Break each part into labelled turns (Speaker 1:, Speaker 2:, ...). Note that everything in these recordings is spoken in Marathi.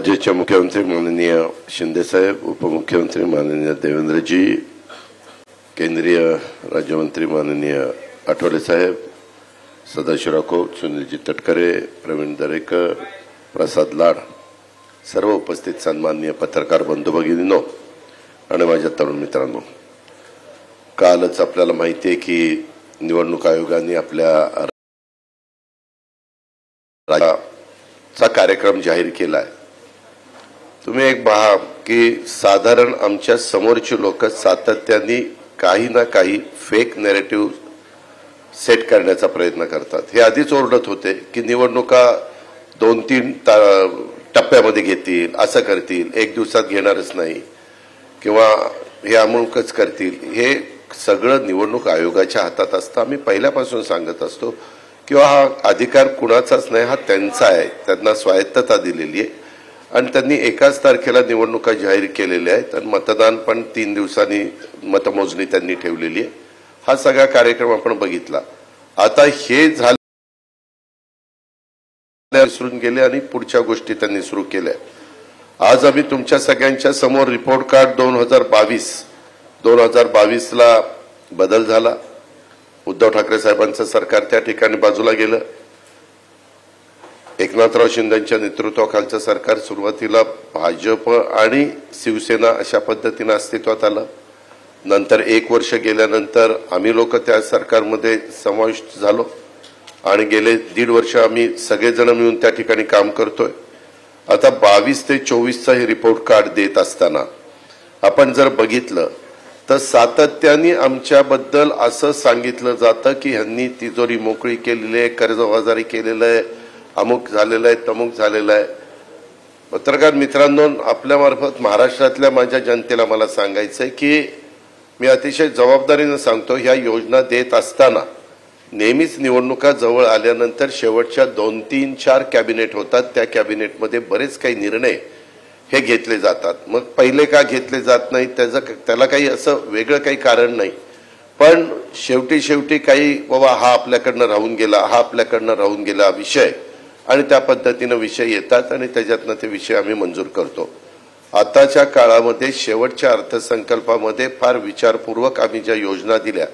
Speaker 1: राज्याचे मुख्यमंत्री माननीय शिंदे साहेब, उपमुख्यमंत्री माननीय देवेंद्रजी, केंद्रीय राज्यमंत्री माननीय आठवले साहेब, सदाशिवराव खोत, सुनीलजी तटकरे, प्रवीण दरेकर, प्रसाद लाड, सर्व उपस्थित सन्माननीय पत्रकार बंधू भगिनींनो आणि माझ्या तरुण मित्रांनो, कालच आपल्याला माहिती आहे की निवडणूक आयोगाने आपल्या चा कार्यक्रम जाहीर केलाय। तुम्ही एक पहा की साधारण आमच्या समोरची लोक सातत्याने काही ना काही फेक नॅरेटिव्ह सेट करण्याचा प्रयत्न करतात। हे आधीच ओरडत होते की निवडणुका 2-3 टप्प्यामध्ये घेतील, असं करतील, एक दिवसात घेणारच नाही किंवा हे अमुकच करतील। हे सगळं निवडणूक आयोगाच्या हातात असतं। आम्ही पहिल्यापासून सांगत असतो किंवा हा अधिकार कुणाचाच नाही, हा त्यांचा आहे, त्यांना स्वायत्तता दिलेली आहे आणि त्यांनी एकाच तारखेला निवडणुका जाहीर केलेल्या आहेत आणि मतदान पण 3 दिवसांनी मतमोजणी त्यांनी ठेवलेली आहे। हा सगळा कार्यक्रम आपण बघितला। आता हे झाले विसरून गेले आणि पुढच्या गोष्टी त्यांनी सुरू केल्या। आज आम्ही तुमच्या सगळ्यांच्या समोर रिपोर्ट कार्ड 2022 ला बदल झाला। उद्धव ठाकरे साहेबांचं सरकार त्या ठिकाणी बाजूला गेलं। एकनाथराव शिंदेच्या नेतृत्वाखालचं सरकार सुरुवातीला भाजप आणि शिवसेना अशा पद्धतीने अस्तित्वात आलं। नंतर 1 वर्ष गेल्यानंतर आम्ही लोक त्या सरकारमध्ये समाविष्ट झालो आणि गेले 1.5 वर्ष आम्ही सगळेजण मिळून त्या ठिकाणी काम करतोय। आता 22 ते 24 चा हे रिपोर्ट कार्ड देत असताना आपण जर बघितलं तर सातत्याने आमच्याबद्दल असं सांगितलं जातं की ह्यांनी तिजोरी मोकळी केलेली आहे, कर्जबाजारी केलेलं आहे, अमुक झालेलं आहे, तमुक झालेलं आहे। पत्रकार मित्रांनो, आपल्यामार्फत महाराष्ट्रातल्या माझ्या जनतेला मला सांगायचंय की मी अतिशय जबाबदारीने सांगतो, ह्या योजना देत असताना नेहमीच निवडणुका जवळ आल्यानंतर शेवटच्या 2, 3, 4 कॅबिनेट होतात। त्या कॅबिनेटमध्ये बरेच काही निर्णय हे घेतले जातात। मग पहिले का घेतले जात नाही त्याला काही असं वेगळं काही कारण नाही, पण शेवटी काही बाबा हा आपल्याकडनं राहून गेला विषय आणि त्या पद्धतीने विषय येतात आणि त्याच्यातनं ते विषय आम्ही मंजूर करतो। आताच्या काळामध्ये शेवटच्या अर्थसंकल्पामध्ये फार विचारपूर्वक आम्ही ज्या योजना दिल्या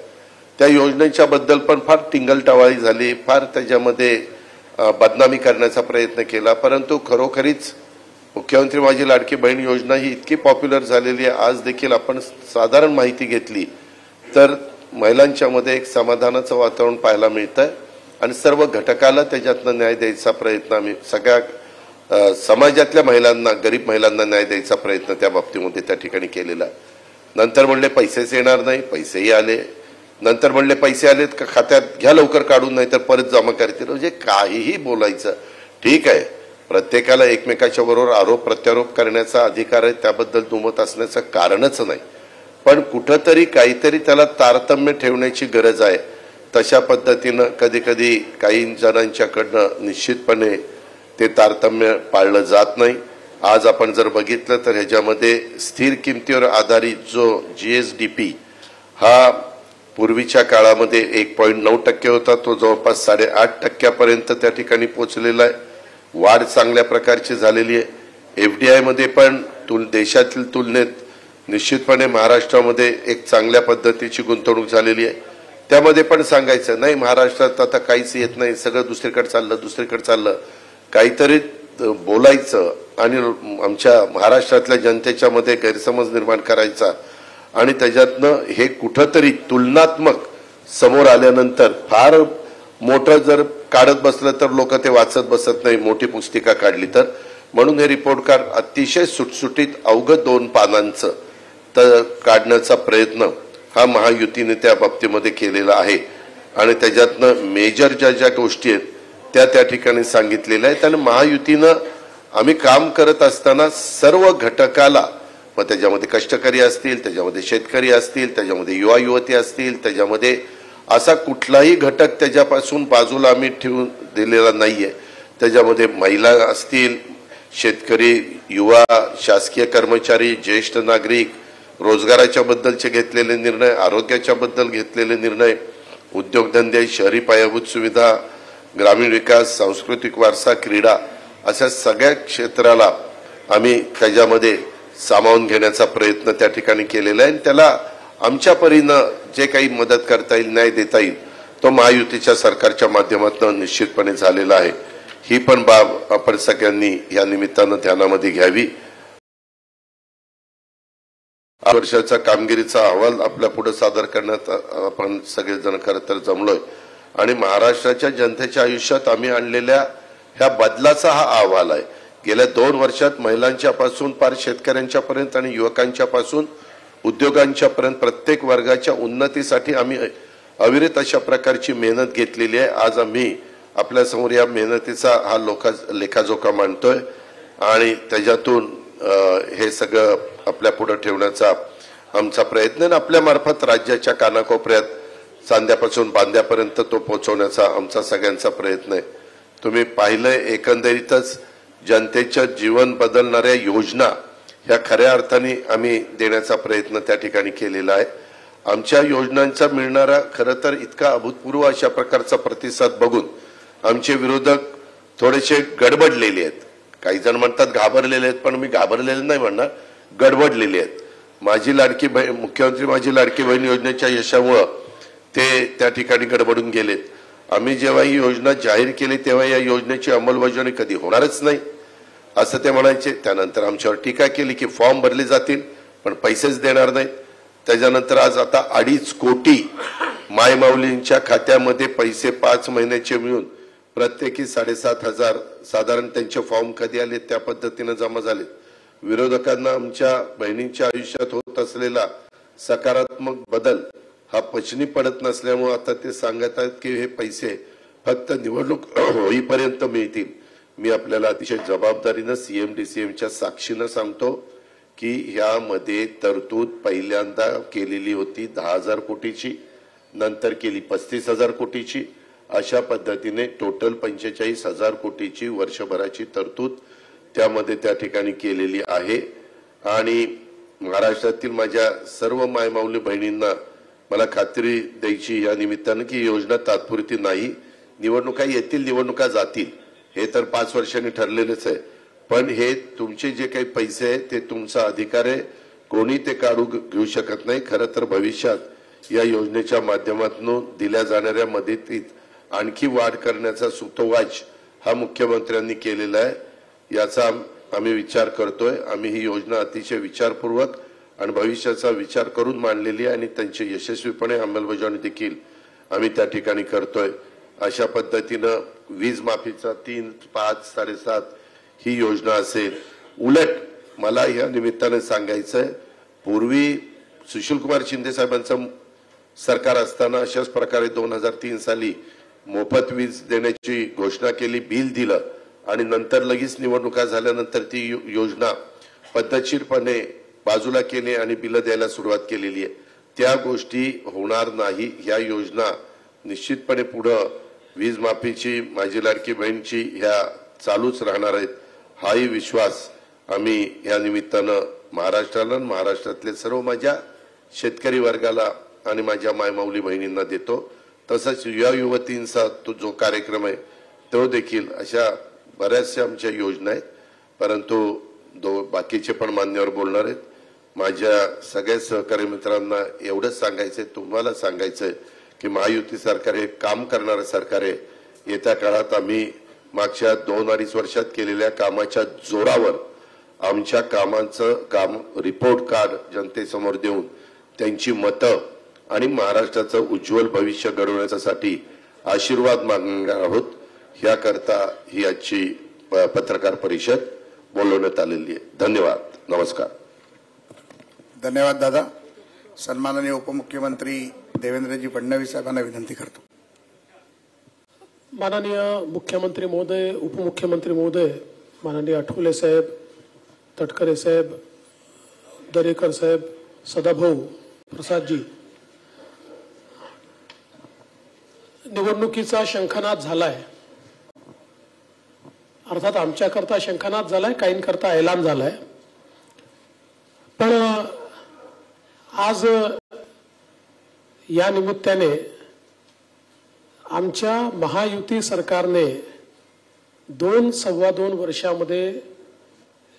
Speaker 1: त्या योजनेच्या बद्दल पण फार टिंगलटवाळी झाली, फार त्याच्यामध्ये बदनामी करण्याचा प्रयत्न केला। परंतु खरोखरीच मुख्यमंत्री माझी लाडकी बहीण योजना ही इतकी पॉप्युलर झालेली आहे। आज देखील आपण साधारण माहिती घेतली तर महिलांच्या मध्ये एक समाधानाचं वातावरण पाहायला मिळतंय आणि सर्व घटकाला त्याच्यातनं न्याय द्यायचा प्रयत्न आम्ही सगळ्या समाजातल्या महिलांना, गरीब महिलांना न्याय द्यायचा प्रयत्न त्या बाबतीमध्ये त्या ठिकाणी केलेला आहे। नंतर म्हणले पैसेच येणार नाही, पैसेही आले। नंतर म्हणले पैसे आलेत का खात्यात घ्या लवकर काढून, नाही तर परत जमा करतील। म्हणजे काहीही बोलायचं ठीक आहे, प्रत्येकाला एकमेकाच्या बरोबर आरोप प्रत्यारोप करण्याचा अधिकार आहे, त्याबद्दल दुमत असण्याचं कारणच नाही, पण कुठंतरी काहीतरी त्याला तारतम्य ठेवण्याची गरज आहे। तशा पद्धतीनं कधी काही जणांच्याकडनं निश्चितपणे ते तारतम्य पाळलं जात नाही। आज आपण जर बघितलं तर ह्याच्यामध्ये स्थिर किमतीवर आधारित जो GSDP हा पूर्वीच्या काळामध्ये 1.9% होता, तो जवळपास 8.5% त्या ठिकाणी पोहोचलेला आहे। वाढ चांगल्या प्रकारची झालेली आहे। FDI मध्ये पण देशातील तुलनेत निश्चितपणे महाराष्ट्रामध्ये एक चांगल्या पद्धतीची गुंतवणूक झालेली आहे। त्यामध्ये पण सांगायचं नाही महाराष्ट्रात आता काहीच येत नाही, सगळं दुसरीकडे चाललं, काहीतरी बोलायचं आणि आमच्या महाराष्ट्रातल्या जनतेच्या मध्ये गैरसमज निर्माण करायचा आणि त्याच्यातनं हे कुठंतरी तुलनात्मक समोर आल्यानंतर फार मोठं जर काढत बसलं तर लोक ते वाचत बसत नाही, मोठी पुस्तिका काढली तर। म्हणून हे रिपोर्ट कार्ड अतिशय सुटसुटीत अवघं 2 पानांचं काढण्याचा प्रयत्न हा महायुतीने त्या बाबतीमध्ये केलेला आहे आणि त्याच्यातनं मेजर ज्या गोष्टी आहेत त्या ठिकाणी सांगितलेल्या आहेत। आणि महायुतीनं आम्ही काम करत असताना सर्व घटकाला, मग त्याच्यामध्ये कष्टकरी असतील, त्याच्यामध्ये शेतकरी असतील, त्याच्यामध्ये युवा युवती असतील, त्याच्यामध्ये असा कुठलाही घटक त्याच्यापासून बाजूला आम्ही ठेवून दिलेला नाहीये। त्याच्यामध्ये महिला असतील, शेतकरी, युवा, शासकीय कर्मचारी, ज्येष्ठ नागरिक, रोजगाराच्या बद्दलचे घेतलेले निर्णय, आरोग्याच्या बद्दल घेतलेले निर्णय, उद्योगधंदे, शहरी पायाभूत सुविधा, ग्रामीण विकास, सांस्कृतिक वारसा, क्रीडा अशा सगळ्या क्षेत्राला आम्ही त्याच्यामध्ये सामावून घेण्याचा प्रयत्न त्या ठिकाणी केलेला आहे आणि त्याला आमच्या परीनं जे काही मदत करता येईल, न्याय देता येईल, तो महायुतीच्या सरकारच्या माध्यमातून निश्चितपणे झालेला आहे. ही पण बाब आपण सगळ्यांनी या निमित्तानं ध्यानामध्ये घ्यावी. वर्षाचा कामगिरीचा अहवाल आपल्या पुढे सादर करण्यात आपण सगळेजण खरं तर जमलोय आणि महाराष्ट्राच्या जनतेच्या आयुष्यात आम्ही आणलेल्या ह्या बदलाचा हा अहवाल आहे. गेल्या 2 वर्षात महिलांच्या पासून पार शेतकऱ्यांच्या पर्यंत आणि युवकांच्या पासून उद्योगांच्या पर्यंत प्रत्येक वर्गाच्या उन्नतीसाठी आम्ही अविरत अशा प्रकारची मेहनत घेतलेली आहे. आज आम्ही आपल्या समोर या मेहनतीचा हा लेखाजोखा मांडतोय आणि त्याच्यातून हे सगळं आपल्या पुढे ठेवण्याचा आमचा प्रयत्न आहे. आपल्या मार्फत राज्याच्या कानाकोपऱ्यात चांद्यापासून बांद्यापर्यंत तो पोहोचवण्याचा आमचा सगळ्यांचा प्रयत्न आहे. तुम्ही पाहिलंय एकंदरीतच जनतेचं जीवन बदलणाऱ्या योजना ह्या खऱ्या अर्थाने आम्ही देण्याचा प्रयत्न त्या ठिकाणी केलेला आहे. आमच्या योजनांचा मिळणारा खरं तर इतका अभूतपूर्व अशा प्रकारचा प्रतिसाद बघून आमचे विरोधक थोडेसे गडबडलेले आहेत. काही जण म्हणतात घाबरलेले आहेत, पण मी घाबरलेले नाही म्हणणार, गडबडलेले आहेत. माझी लाडकी बहीण, मुख्यमंत्री माझी लाडकी बहीण योजनेच्या यशामुळं ते त्या ठिकाणी गडबडून गेलेत. आम्ही जेव्हा ही योजना जाहीर केली तेव्हा या योजनेची अंमलबजावणी कधी होणारच नाही असं ते म्हणायचे. त्यानंतर आमच्यावर टीका केली की फॉर्म भरले जातील पण पैसेच देणार नाहीत. त्याच्यानंतर आज आता 2.5 कोटी मायमाऊलींच्या खात्यामध्ये पैसे 5 महिन्याचे मिळून प्रत्येकी 7,500 साधारण त्यांचे फॉर्म कधी आले त्या पद्धतीने जमा झाले. विरोधकांना आमच्या बहिणींच्या आयुष्यात होत असलेला सकारात्मक बदल हा पचनी पडत नसल्यामुळे आता ते सांगत आहेत की हे पैसे फक्त निवडणूक होईपर्यंत मिळतील. मी आपल्याला अतिशय जबाबदारीनं CM-DCMच्या साक्षीनं सांगतो की यामध्ये तरतूद पहिल्यांदा केलेली होती 10,000 कोटीची, नंतर केली 35,000 कोटीची. अशा पद्धतीने टोटल 45,000 कोटीची वर्षभराची तरतूद त्यामध्ये त्या ठिकाणी केलेली आहे. आणि महाराष्ट्रातील माझ्या सर्व मायमाऊली बहिणींना मला खात्री द्यायची या निमित्तानं की योजना तात्पुरती नाही. निवडणुका येतील, निवडणुका जातील, हे तर 5 वर्षांनी ठरलेलेच आहे. पण हे तुमचे जे काही पैसे आहेत ते तुमचा अधिकार आहे, कोणी ते काढू घेऊ शकत नाही. खरं तर भविष्यात या योजनेच्या माध्यमातून दिल्या जाणाऱ्या मदतीत आणखी वाढ करण्याचा सुतोवाच हा मुख्यमंत्र्यांनी केलेला आहे. याचा आम्ही विचार करतोय. आम्ही ही योजना अतिशय विचारपूर्वक आणि भविष्याचा विचार करून मांडलेली आहे आणि त्यांची यशस्वीपणे अंमलबजावणी देखील आम्ही त्या ठिकाणी करतोय. अशा पद्धतीनं वीज माफीचा 3, 5, 7.5 ही योजना असेल. उलट मला या निमित्ताने सांगायचंय, पूर्वी सुशीलकुमार शिंदे साहेबांचं सरकार असताना अशाच प्रकारे 2003 साली मोफत वीज देण्याची घोषणा केली, बिल दिलं आणि नंतर लगेच निवडणुका झाल्यानंतर ती योजना पद्धतशीरपणे बाजूला केली आणि बिलं द्यायला सुरुवात केलेली आहे. त्या गोष्टी होणार नाही. ह्या योजना निश्चितपणे पुढं वीज माफीची, माझी लाडकी बहीणची ह्या चालूच राहणार आहेत. हाही विश्वास आम्ही या निमित्तानं महाराष्ट्राला, महाराष्ट्रातले सर्व माझ्या शेतकरी वर्गाला आणि माझ्या मायमाऊली बहिणींना देतो. तसंच युवा युवतींचा तो जो कार्यक्रम आहे तो देखील, अशा बऱ्याचशा आमच्या योजना आहेत. परंतु बाकीचे पण मान्यवर बोलणार आहेत. माझ्या सगळ्या सहकारी मित्रांना एवढंच सांगायचंय, तुम्हाला सांगायचंय की महायुती सरकार हे काम करणारं सरकार आहे. येत्या काळात आम्ही मागच्या 2-2.5 वर्षात केलेल्या कामाच्या जोरावर आमच्या कामांचं काम रिपोर्ट कार्ड जनतेसमोर देऊन त्यांची मतं आणि महाराष्ट्राचं उज्ज्वल भविष्य घडवण्यासाठी आशीर्वाद मागणार आहोत. याकरता ही आजची पत्रकार परिषद बोलवण्यात आलेली आहे. धन्यवाद. नमस्कार.
Speaker 2: धन्यवाद दादा. सन्माननीय उपमुख्यमंत्री देवेंद्रजी फडणवीस साहेबांना विनंती करतो.
Speaker 3: माननीय मुख्यमंत्री महोदय, उपमुख्यमंत्री महोदय, माननीय आठवले साहेब, तटकरे साहेब, दरेकर साहेब, सदाभाऊ, प्रसादजी, निवडणुकीचा शंखनाद झालाय. अर्थात आमच्याकरता शंखनाद झालाय, काहींकरता ऐलान झालाय. पण आज या निमित्ताने आमच्या महायुती सरकारने 2-2.25 वर्षामध्ये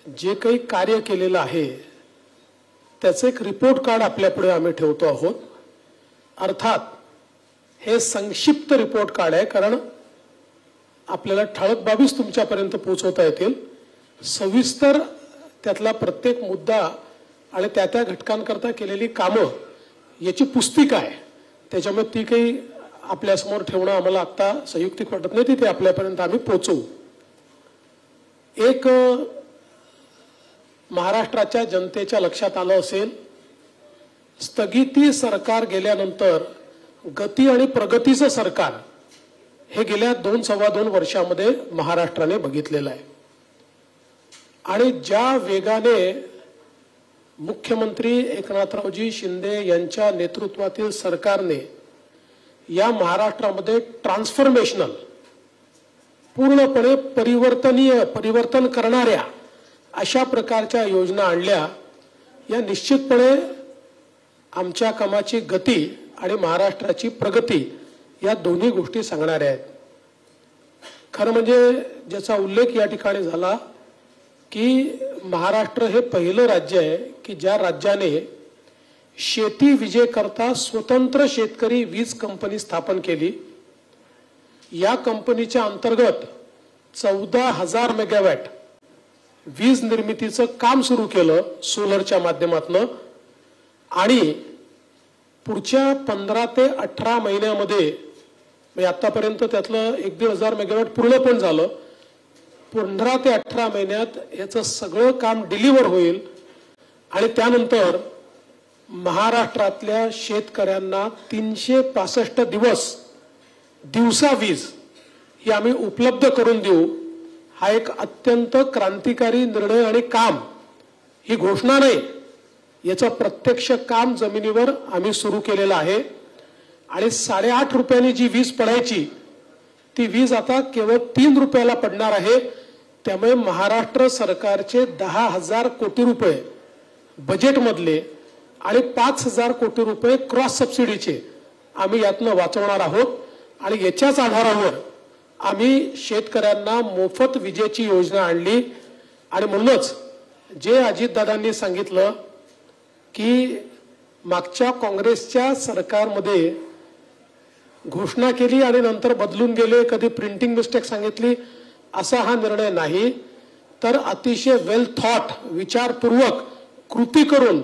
Speaker 3: जे काही कार्य केलेलं आहे त्याचं एक रिपोर्ट कार्ड आपल्यापुढे आम्ही ठेवतो आहोत. अर्थात हे संक्षिप्त रिपोर्ट कार्ड आहे, कारण आपल्याला ठळक बाबीच तुमच्यापर्यंत पोहोचवता येतील. सविस्तर त्यातला प्रत्येक मुद्दा आणि त्या त्या घटकांकरता केलेली कामं याची पुस्तिका आहे. त्याच्यामुळे ती काही आपल्यासमोर ठेवणं आम्हाला आता संयुक्तिक वाटत नाही, ती आपल्यापर्यंत आम्ही पोहोचवू. एक महाराष्ट्राच्या जनतेच्या लक्षात आलं असेल, स्थगिती सरकार गेल्यानंतर गती आणि प्रगतीचं सरकार हे गेल्या 2-2.25 वर्षामध्ये महाराष्ट्राने बघितलेलं आहे. आणि ज्या वेगाने मुख्यमंत्री एकनाथरावजी शिंदे यांच्या नेतृत्वातील सरकारने या महाराष्ट्रामध्ये ट्रान्सफॉर्मेशनल, पूर्णपणे परिवर्तन करणाऱ्या अशा प्रकारच्या योजना आणल्या, या निश्चितपणे आमच्या कामाची गती आणि महाराष्ट्राची प्रगती या दोन्ही गोष्टी सांगणाऱ्या आहेत. खरं म्हणजे ज्याचा उल्लेख या ठिकाणी झाला की महाराष्ट्र हे पहिलं राज्य आहे की ज्या राज्याने शेती विजेकरता स्वतंत्र शेतकरी वीज कंपनी स्थापन केली. या कंपनीच्या अंतर्गत 14,000 मेगावॅट वीज निर्मितीचं काम सुरू केलं सोलरच्या माध्यमातून. आणि पुढच्या 15 ते 18 महिन्यामध्ये, म्हणजे आतापर्यंत त्यातलं 1,500 मेगावॅट पूर्ण पण झालं, 15 ते 18 महिन्यात याचं सगळं काम डिलिव्हर होईल. आणि त्यानंतर महाराष्ट्रातल्या शेतकऱ्यांना 365 दिवसा वीज ही आम्ही उपलब्ध करून देऊ. हा एक अत्यंत क्रांतिकारी निर्णय आणि काम, ही घोषणा नाही, याचं प्रत्यक्ष काम जमिनीवर आम्ही सुरू केलेलं आहे. आणि 8.5 रुपयांनी जी वीज पडायची ती वीज आता केवळ 3 रुपयाला पडणार आहे. त्यामुळे महाराष्ट्र सरकारचे 10,000 कोटी रुपये बजेटमधले आणि 5,000 कोटी रुपये क्रॉस सबसिडीचे आम्ही यातनं वाचवणार आहोत. आणि याच्याच आधारावर आम्ही शेतकऱ्यांना मोफत विजेची योजना आणली. आणि म्हणूनच जे अजितदादांनी सांगितलं की मागच्या काँग्रेसच्या सरकारमध्ये घोषणा केली आणि नंतर बदलून गेले, कधी प्रिंटिंग मिस्टेक सांगितली, असा हा निर्णय नाही, तर अतिशय वेल थॉट, विचारपूर्वक कृती करून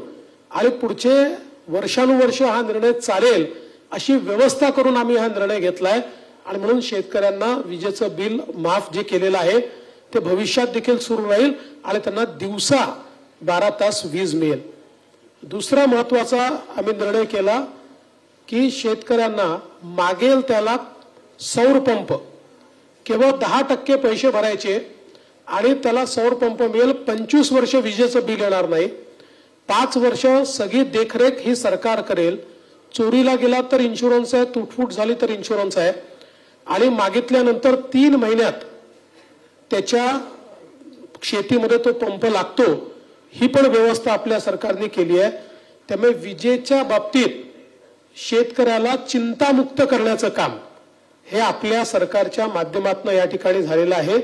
Speaker 3: आणि पुढचे वर्षानुवर्ष हा निर्णय चालेल अशी व्यवस्था करून आम्ही हा निर्णय घेतलाय. आणि म्हणून शेतकऱ्यांना विजेचं बिल माफ जे केलेलं आहे ते भविष्यात देखील सुरू राहील आणि त्यांना दिवसा 12 तास वीज मिळेल. दुसरा महत्वाचा आम्ही निर्णय केला की शेतकऱ्यांना मागेल त्याला सौर पंप, केवळ 10% पैसे भरायचे आणि त्याला सौर पंप मिळेल. 25 वर्ष विजेचं बिल येणार नाही. 5 वर्ष सगळी देखरेख ही सरकार करेल. चोरीला गेला तर इन्शुरन्स आहे, तुटफूट झाली तर इन्शुरन्स आहे. आणि मागितल्यानंतर 3 महिन्यात त्याच्या शेतीमध्ये तो पंप लागतो, ही पण व्यवस्था आपल्या सरकारने केली आहे. त्यामुळे विजेच्या बाबतीत शेतकऱ्याला चिंतामुक्त करण्याचं काम हे आपल्या सरकारच्या माध्यमातून या ठिकाणी झालेलं आहे.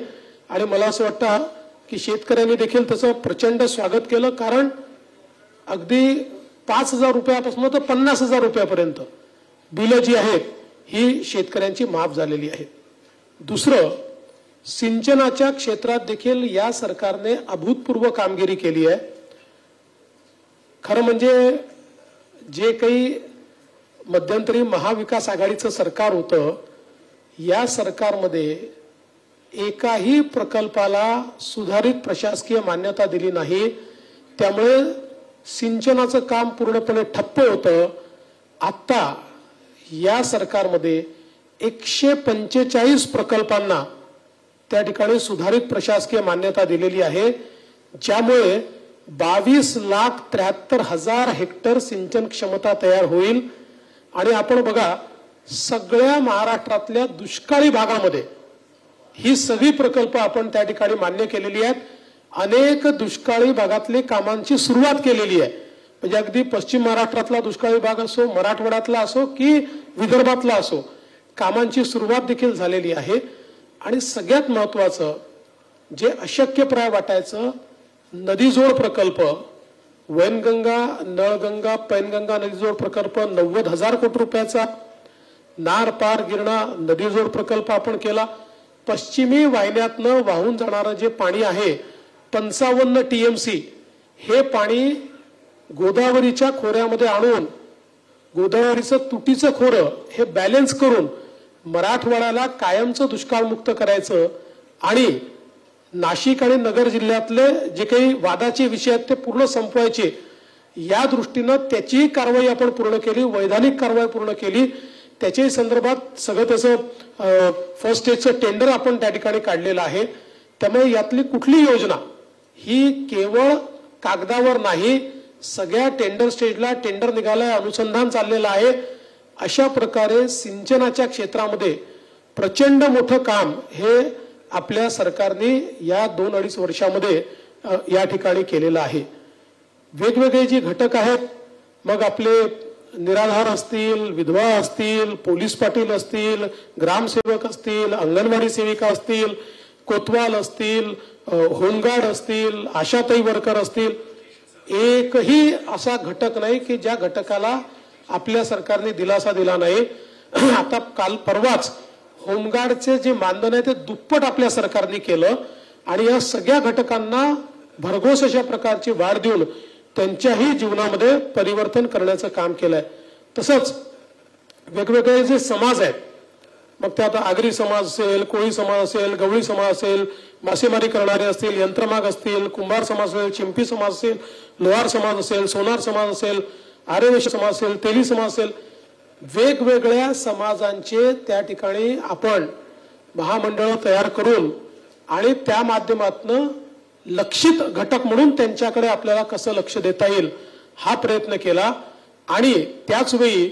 Speaker 3: आणि मला असं वाटतं की शेतकऱ्यांनी देखील त्याचं प्रचंड स्वागत केलं, कारण अगदी 5,000 रुपयापासून तर 50,000 रुपयापर्यंत बिलं जी आहेत ही शेतकऱ्यांची माफ झालेली आहेत. दुसरं, सिंचनाच्या क्षेत्रात देखील या सरकारने अभूतपूर्व कामगिरी केली आहे. खरं म्हणजे जे काही मध्यंतरी महाविकास आघाडीचं सरकार होतं, या सरकारमध्ये एकाही प्रकल्पाला सुधारित प्रशासकीय मान्यता दिली नाही. त्यामुळे सिंचनाचं काम पूर्णपणे ठप्प होतं. आता या सरकारमध्ये 145 प्रकल्पांना त्या ठिकाणी सुधारित प्रशासकीय मान्यता दिलेली आहे, ज्यामुळे 22,73,000 हेक्टर सिंचन क्षमता तयार होईल. आणि आपण बघा, सगळ्या महाराष्ट्रातल्या दुष्काळी भागामध्ये ही सगळी प्रकल्प आपण त्या ठिकाणी मान्य केलेली आहेत. अनेक दुष्काळी भागातले कामांची सुरुवात केलेली आहे. म्हणजे अगदी पश्चिम महाराष्ट्रातला दुष्काळी भाग असो, मराठवाड्यातला असो की विदर्भातला असो, कामांची सुरुवात देखील झालेली आहे. आणि सगळ्यात महत्वाचं, जे अशक्यप्राय वाटायचं, नदीजोड प्रकल्प, वैनगंगा, नळगंगा, पैनगंगा नदीजोड प्रकल्प 90,000 कोटी रुपयाचा, नार पार गिरणा नदीजोड प्रकल्प आपण केला. पश्चिमी वाहिन्यातनं वाहून जाणारं जे पाणी आहे 55 TMC, हे पाणी गोदावरीच्या खोऱ्यामध्ये आणून गोदावरीचं तुटीचं खोरं हे बॅलन्स करून मराठवाड्याला कायमचं दुष्काळमुक्त करायचं आणि नाशिक आणि नगर जिल्ह्यातले जे काही वादाचे विषय आहेत ते पूर्ण संपवायचे, या दृष्टीनं त्याची कारवाई आपण पूर्ण केली, वैधानिक कारवाई पूर्ण केली. त्याच्याही संदर्भात सगळं त्याचं फर्स्ट स्टेजचं टेंडर आपण त्या ठिकाणी काढलेलं आहे. त्यामुळे यातली कुठली योजना ही केवळ कागदावर नाही, सगळ्या टेंडर स्टेजला टेंडर निघालंय, अनुसंधान चाललेलं आहे. अशा प्रकारे सिंचनाच्या क्षेत्रामध्ये प्रचंड मोठं काम हे आपल्या सरकारने या 2-2.5 वर्षामध्ये या ठिकाणी केलेलं आहे. वेगवेगळे जे घटक आहेत, मग आपले निराधार असतील, विधवा असतील, पोलीस पाटील असतील, ग्रामसेवक असतील, अंगणवाडी सेविका असतील, कोतवाल असतील, होमगार्ड असतील, आशाताई वर्कर असतील, एकही असा घटक नाही की ज्या घटकाला आपल्या सरकारने दिलासा दिला नाही. आता काल परवाच होमगार्डचे जे मानधन आहे ते दुप्पट आपल्या सरकारने केलं आणि या सगळ्या घटकांना भरघोस अशा प्रकारची वाढ देऊन त्यांच्याही जीवनामध्ये परिवर्तन करण्याचं काम केलंय. तसंच वेगवेगळे जे समाज आहेत, मग ते आता आगरी समाज असेल, कोळी समाज असेल, गवळी समाज असेल, मासेमारी करणारे असतील, यंत्रमाग असतील, कुंभार समाज असेल, चिंपी समाज असेल, लोहार समाज असेल, सोनार समाज असेल, आर्यवैश्य समाज असेल, तेली समाज असेल, वेगवेगळ्या समाजांचे त्या ठिकाणी आपण महामंडळ तयार करून आणि त्या माध्यमातून लक्षित घटक म्हणून त्यांच्याकडे आपल्याला कसं लक्ष देता येईल हा प्रयत्न केला. आणि त्याच वेळी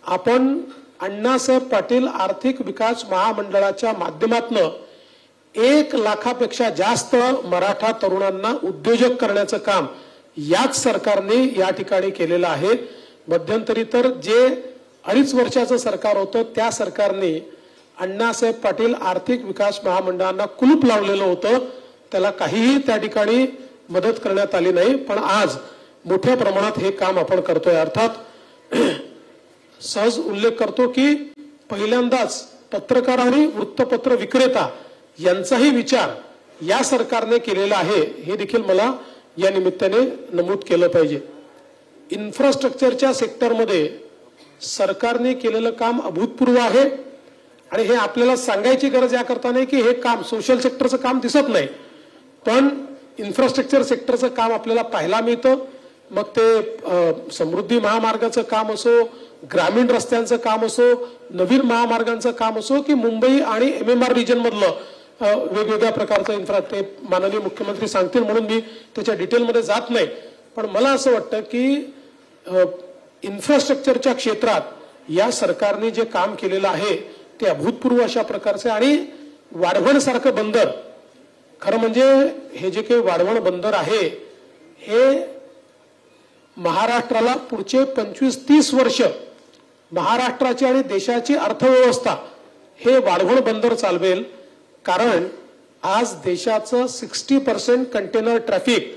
Speaker 3: आपण अण्णासाहेब पाटील आर्थिक विकास महामंडळाच्या माध्यमातून 1 लाखापेक्षा जास्त मराठा तरुणांना उद्योजक करण्याचं काम याच सरकारने या ठिकाणी केलेलं आहे. मध्यंतरी तर जे 2.5 वर्षाचं सरकार होतं त्या सरकारने अण्णासाहेब पाटील आर्थिक विकास महामंडळांना कुलूप लावलेलं होतं, त्याला काहीही त्या ठिकाणी मदत करण्यात आली नाही. पण आज मोठ्या प्रमाणात हे काम आपण करतोय. अर्थात सहज उल्लेख करतो की पहिल्यांदाच पत्रकार आणि वृत्तपत्र विक्रेता यांचाही विचार या सरकारने केलेला आहे, हे देखील मला या निमित्ताने नमूद केलं पाहिजे. इन्फ्रास्ट्रक्चरच्या सेक्टरमध्ये सरकारने केलेलं काम अभूतपूर्व आहे आणि हे आपल्याला सांगायची गरज याकरता नाही की हे काम सोशल सेक्टरचं काम दिसत नाही, पण इन्फ्रास्ट्रक्चर सेक्टरचं काम आपल्याला पाहायला मिळतं. मग ते समृद्धी महामार्गाचं काम असो, ग्रामीण रस्त्यांचं काम असो, नवीन महामार्गांचं काम असो की मुंबई आणि MMR रिजन मधलं वेगवेगळ्या प्रकारचं इन्फ्रा, ते माननीय मुख्यमंत्री सांगतील म्हणून मी त्याच्या डिटेलमध्ये जात नाही. पण मला असं वाटतं की इन्फ्रास्ट्रक्चरच्या क्षेत्रात या सरकारने जे काम केलेलं आहे ते अभूतपूर्व अशा प्रकारचे. आणि वाढवणसारखं बंदर, खरं म्हणजे हे जे काही वाढवण बंदर आहे हे महाराष्ट्राला पुढचे 25-30 वर्ष महाराष्ट्राची आणि देशाची अर्थव्यवस्था हे वाढवण बंदर चालवेल. कारण आज देशाचं 60% कंटेनर ट्रॅफिक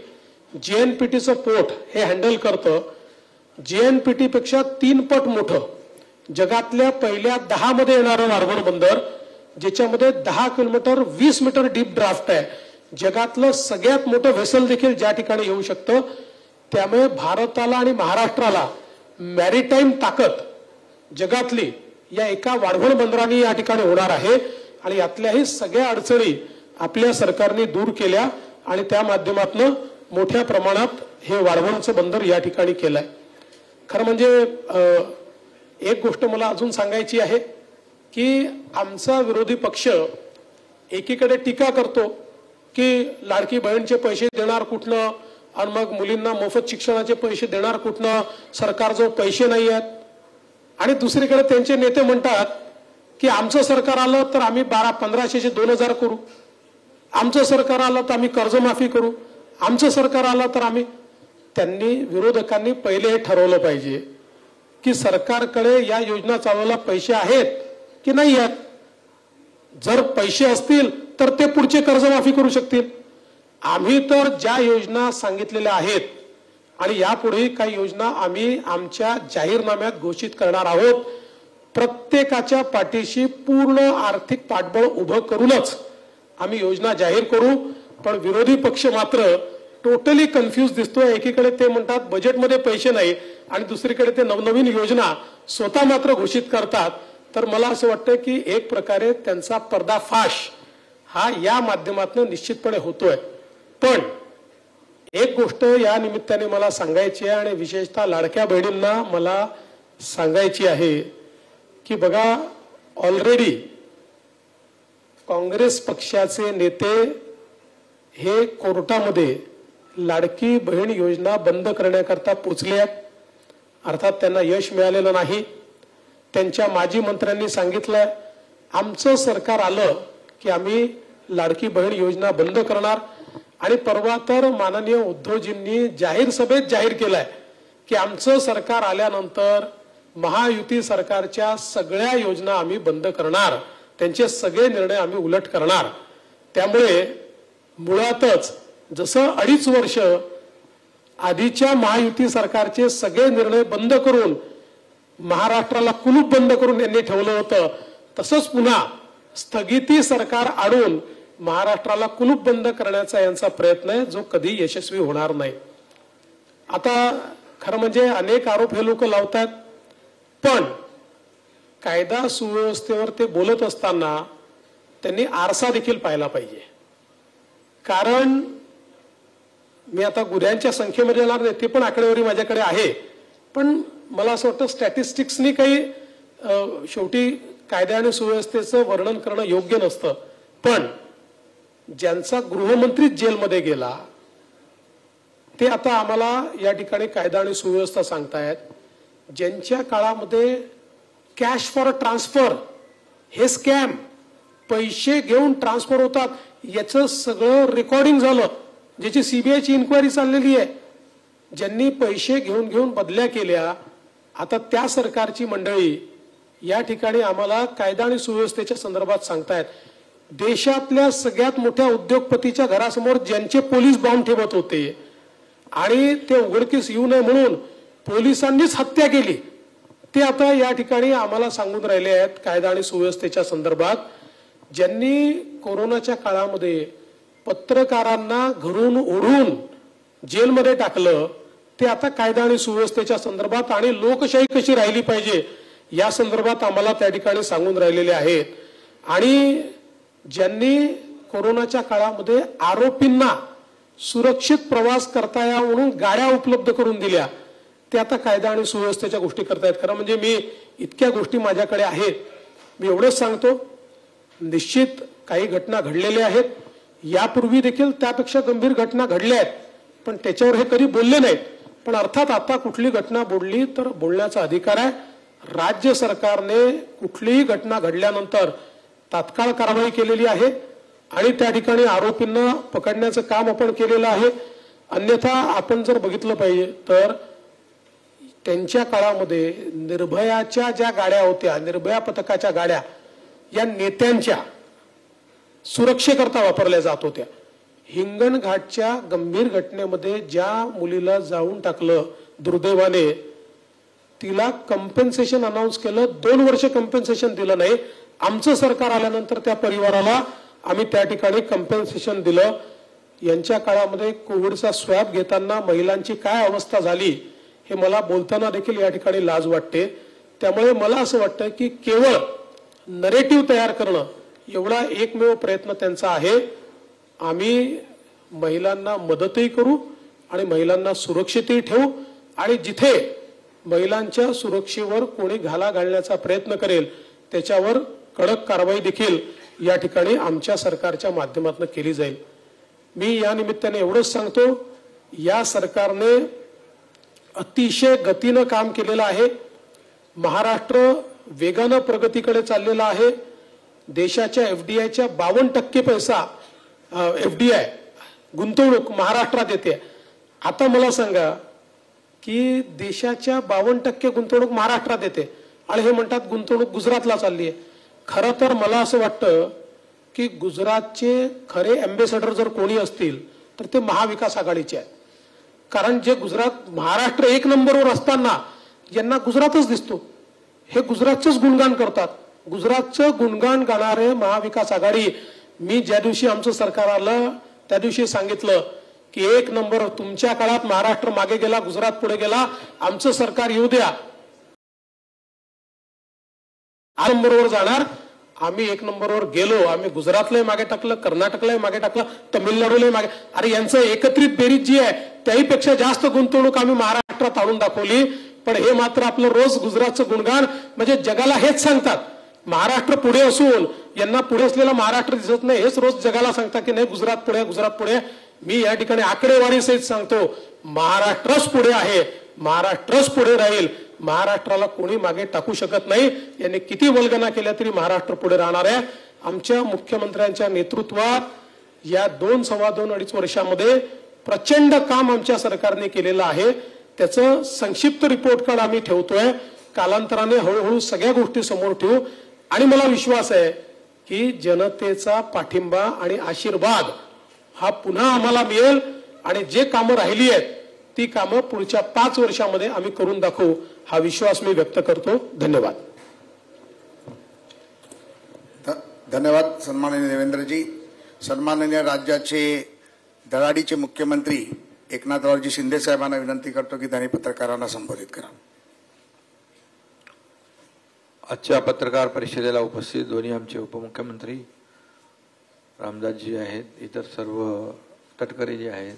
Speaker 3: JNPTचं पोर्ट हे हँडल करतं. JNPT पेक्षा 3 पट मोठं जगातल्या पहिल्या 10 मध्ये येणारं वाढवण बंदर, ज्याच्यामध्ये 10 किलोमीटर 20 मीटर डीप ड्राफ्ट आहे. जगातलं सगळ्यात मोठं व्हेसल देखील ज्या ठिकाणी येऊ शकतं. त्यामुळे भारताला आणि महाराष्ट्राला मॅरीटाईम ताकद जगातली या एका वाढवण बंदराने या ठिकाणी होणार आहे. आणि यातल्याही सगळ्या अडचणी आपल्या सरकारने दूर केल्या आणि त्या माध्यमातून मोठ्या प्रमाणात हे वाढवणचं बंदर या ठिकाणी केलंय. खरं म्हणजे एक गोष्ट मला अजून सांगायची आहे की आमचा विरोधी पक्ष एकीकडे टीका करतो की लाडकी बहीणचे पैसे देणार कुठनं आणि मग मुलींना मोफत शिक्षणाचे पैसे देणार कुठनं, सरकारजवळ पैसे नाही आहेत. आणि दुसरीकडे त्यांचे नेते म्हणतात की आमचं सरकार आलं तर आम्ही 1500चे 2000 करू, आमचं सरकार आलं तर आम्ही कर्जमाफी करू, आमचं सरकार आलं तर आम्ही. त्यांनी विरोधकांनी पहिले हे ठरवलं पाहिजे की सरकारकडे या योजना चालवायला पैसे आहेत की नाही आहेत. जर पैसे असतील तर ते पुढचे कर्जमाफी करू शकतील. आम्ही तर ज्या योजना सांगितलेल्या आहेत आणि यापुढे काही योजना आम्ही आमच्या जाहीरनाम्यात घोषित करणार आहोत, प्रत्येकाच्या पाठीशी पूर्ण आर्थिक पाठबळ उभं करूनच आम्ही योजना जाहीर करू. पण विरोधी पक्ष मात्र टोटली कन्फ्यूज दिसतोय. एकीकडे ते म्हणतात बजेटमध्ये पैसे नाही आणि दुसरीकडे ते नवनवीन योजना स्वतः मात्र घोषित करतात. तर मला असं वाटतं की एक प्रकारे त्यांचा पर्दाफाश हा या माध्यमातून निश्चितपणे होतोय. पण एक गोष्ट या निमित्ताने मला सांगायची आहे आणि विशेषतः लाडक्या बहिणींना मला सांगायची आहे की बघा, ऑलरेडी काँग्रेस पक्षाचे नेते हे कोर्टामध्ये लाडकी बहीण योजना बंद करण्याकरता पोचले आहेत. अर्थात त्यांना यश मिळालेलं नाही. त्यांच्या माजी मंत्र्यांनी सांगितलंय आमचं सरकार आलं की आम्ही लाडकी बहीण योजना बंद करणार. आणि परवा तर माननीय उद्धवजींनी जाहीर सभेत जाहीर केलंय की आमचं सरकार आल्यानंतर महायुती सरकारच्या सगळ्या योजना आम्ही बंद करणार, त्यांचे सगळे निर्णय आम्ही उलट करणार. त्यामुळे मुळातच जसं 2.5 वर्ष आधीच्या महायुती सरकारचे सगळे निर्णय बंद करून महाराष्ट्राला कुलूप बंद करून यांनी ठेवलं होतं, तसंच पुन्हा स्थगिती सरकार आणून महाराष्ट्राला कुलूप बंद करण्याचा यांचा प्रयत्न आहे, जो कधी यशस्वी होणार नाही. आता खरं म्हणजे अनेक आरोप हे लोक लावतात, पण कायदा सुव्यवस्थेवर ते बोलत असताना त्यांनी आरसा देखील पाहिला पाहिजे. कारण मी आता गुन्ह्यांच्या संख्येमध्ये येणार नाही, ते पण आकडेवारी माझ्याकडे आहे, पण मला असं वाटतं स्टॅटिस्टिक्सनी काही शेवटी कायदा आणि सुव्यवस्थेचं वर्णन करणं योग्य नसतं. पण ज्यांचा गृहमंत्री जेलमध्ये गेला ते आता आम्हाला या ठिकाणी कायदा आणि सुव्यवस्था सांगतायत. ज्यांच्या काळामध्ये कॅश फॉर ट्रान्सफर हे स्कॅम, पैसे घेऊन ट्रान्सफर होतात, याचं सगळं रेकॉर्डिंग झालं, ज्याची सीबीआयची इन्क्वायरी चाललेली आहे. ज्यांनी पैसे घेऊन घेऊन बदल्या केल्या, आता त्या सरकारची मंडळी या ठिकाणी आम्हाला कायदा आणि सुव्यवस्थेच्या संदर्भात सांगतायत. देशातल्या सगळ्यात मोठ्या उद्योगपतीच्या घरासमोर ज्यांचे पोलीस बॉम्ब ठेवत होते आणि ते उघडकीस येऊ नये म्हणून पोलिसांनीच हत्या केली, ते आता या ठिकाणी आम्हाला सांगून राहिले आहेत कायदा आणि सुव्यवस्थेच्या संदर्भात. ज्यांनी कोरोनाच्या काळामध्ये पत्रकारांना घरून ओढून जेलमध्ये टाकलं, ते आता कायदा आणि सुव्यवस्थेच्या संदर्भात आणि लोकशाही कशी राहिली पाहिजे या संदर्भात आम्हाला त्या ठिकाणी सांगून राहिलेले आहेत. आणि ज्यांनी कोरोनाच्या काळामध्ये आरोपींना सुरक्षित प्रवास करता यावा म्हणून गाड्या उपलब्ध करून दिल्या, ते आता कायदा आणि सुव्यवस्थेच्या गोष्टी करतायत. खरं म्हणजे मी इतक्या गोष्टी माझ्याकडे आहेत, मी एवढंच सांगतो, निश्चित काही घटना घडलेल्या आहेत, यापूर्वी देखील त्यापेक्षा गंभीर घटना घडल्या आहेत, पण त्याच्यावर हे कधी बोलले नाहीत. पण अर्थात आता कुठली घटना बोलली तर बोलण्याचा अधिकार आहे. राज्य सरकारने कुठलीही घटना घडल्यानंतर तात्काळ कारवाई केलेली आहे आणि त्या ठिकाणी आरोपींना पकडण्याचं काम आपण केलेलं आहे. अन्यथा आपण जर बघितलं पाहिजे तर त्यांच्या काळामध्ये निर्भयाच्या ज्या गाड्या होत्या, निर्भया पथकाच्या गाड्या, या नेत्यांच्या सुरक्षेकरता वापरल्या जात होत्या. हिंगणघाटच्या गंभीर घटनेमध्ये ज्या मुलीला जाळून टाकलं दुर्दैवाने, तिला कंपेन्सेशन अनाऊन्स केलं, 2 वर्ष कंपेन्सेशन दिलं नाही. आमचं सरकार आल्यानंतर त्या परिवाराला आम्ही त्या ठिकाणी कंपेन्सेशन दिलं. यांच्या काळामध्ये कोविडचा स्वॅब घेताना महिलांची काय अवस्था झाली हे मला बोलताना देखील या ठिकाणी लाज वाटते. त्यामुळे मला असं वाटतं की केवळ नरेटिव्ह तयार करणं एवढा एकमेव प्रयत्न त्यांचा आहे. आम्ही महिलांना मदतही करू आणि महिलांना सुरक्षितही ठेवू आणि जिथे महिलांच्या सुरक्षेवर कोणी घाला घालण्याचा प्रयत्न करेल त्याच्यावर कडक कारवाई देखील या ठिकाणी आमच्या सरकारच्या माध्यमातून केली जाईल. मी या निमित्ताने एवढंच सांगतो, या सरकारने अतिशय गतीनं काम केलेलं आहे. महाराष्ट्र वेगानं प्रगतीकडे चाललेला आहे. देशाच्या एफडीआयच्या 52% पैसा एफडीआय गुंतवणूक महाराष्ट्रात येते. आता मला सांगा की देशाच्या 52% गुंतवणूक महाराष्ट्रात येते आणि हे म्हणतात गुंतवणूक गुजरातला चालली आहे. खरं तर मला असं वाटतं की गुजरातचे खरे अँबेसेडर जर कोणी असतील तर ते महाविकास आघाडीचे आहेत. कारण जे गुजरात महाराष्ट्र एक नंबरवर असताना यांना गुजरातच दिसतो, हे गुजरातचंच गुणगान करतात. गुजरातचं गुणगान गाणारे महाविकास आघाडी. मी ज्या दिवशी आमचं सरकार आलं त्या दिवशी सांगितलं की एक नंबर, तुमच्या काळात महाराष्ट्र मागे गेला, गुजरात पुढे गेला, आमचं सरकार येऊ द्या, नंबरवर जाणार. आम्ही एक नंबरवर गेलो. आम्ही गुजरातलाही मागे टाकलं, कर्नाटकलाही मागे टाकलं, तमिळनाडूलाही मागे. अरे यांचं एकत्रित बेरीज जी आहे त्याहीपेक्षा जास्त गुंतवणूक आम्ही महाराष्ट्रात आणून दाखवली. पण हे मात्र आपलं रोज गुजरातचं गुणगान, म्हणजे जगाला हेच सांगतात महाराष्ट्र पुढे असून यांना पुढे असलेला महाराष्ट्र दिसत नाही. हेच रोज जगाला सांगतात की नाही गुजरात पुढे, गुजरात पुढे. मी या ठिकाणी आकडेवारी सहित सांगतो, महाराष्ट्रच पुढे आहे, महाराष्ट्रच पुढे राहील. महाराष्ट्राला कोणी मागे टाकू शकत नाही. यांनी किती वल्गना केल्या तरी महाराष्ट्र पुढे राहणार आहे. आमच्या मुख्यमंत्र्यांच्या नेतृत्वात या 2 सव्वा 2 अडीच वर्षामध्ये प्रचंड काम आमच्या सरकारने केलेलं आहे. त्याचं संक्षिप्त रिपोर्ट कार्ड आम्ही ठेवतोय. कालांतराने हळूहळू सगळ्या गोष्टी समोर ठेवू. आणि मला विश्वास आहे की जनतेचा पाठिंबा आणि आशीर्वाद हा पुन्हा आम्हाला मिळेल आणि जे कामं राहिली आहेत ती कामं पुढच्या 5 वर्षामध्ये आम्ही करून दाखवू, हा विश्वास मी व्यक्त करतो. धन्यवाद.
Speaker 2: धन्यवाद सन्माननीय देवेंद्रजी. सन्माननीय राज्याचे धडाडीचे मुख्यमंत्री एकनाथरावजी शिंदे साहेबांना विनंती करतो की त्यांनी पत्रकारांना संबोधित करा.
Speaker 4: आजच्या पत्रकार परिषदेला उपस्थित दोन्ही आमचे उपमुख्यमंत्री रामदासजी आहेत, इतर सर्व तटकरे जे आहेत,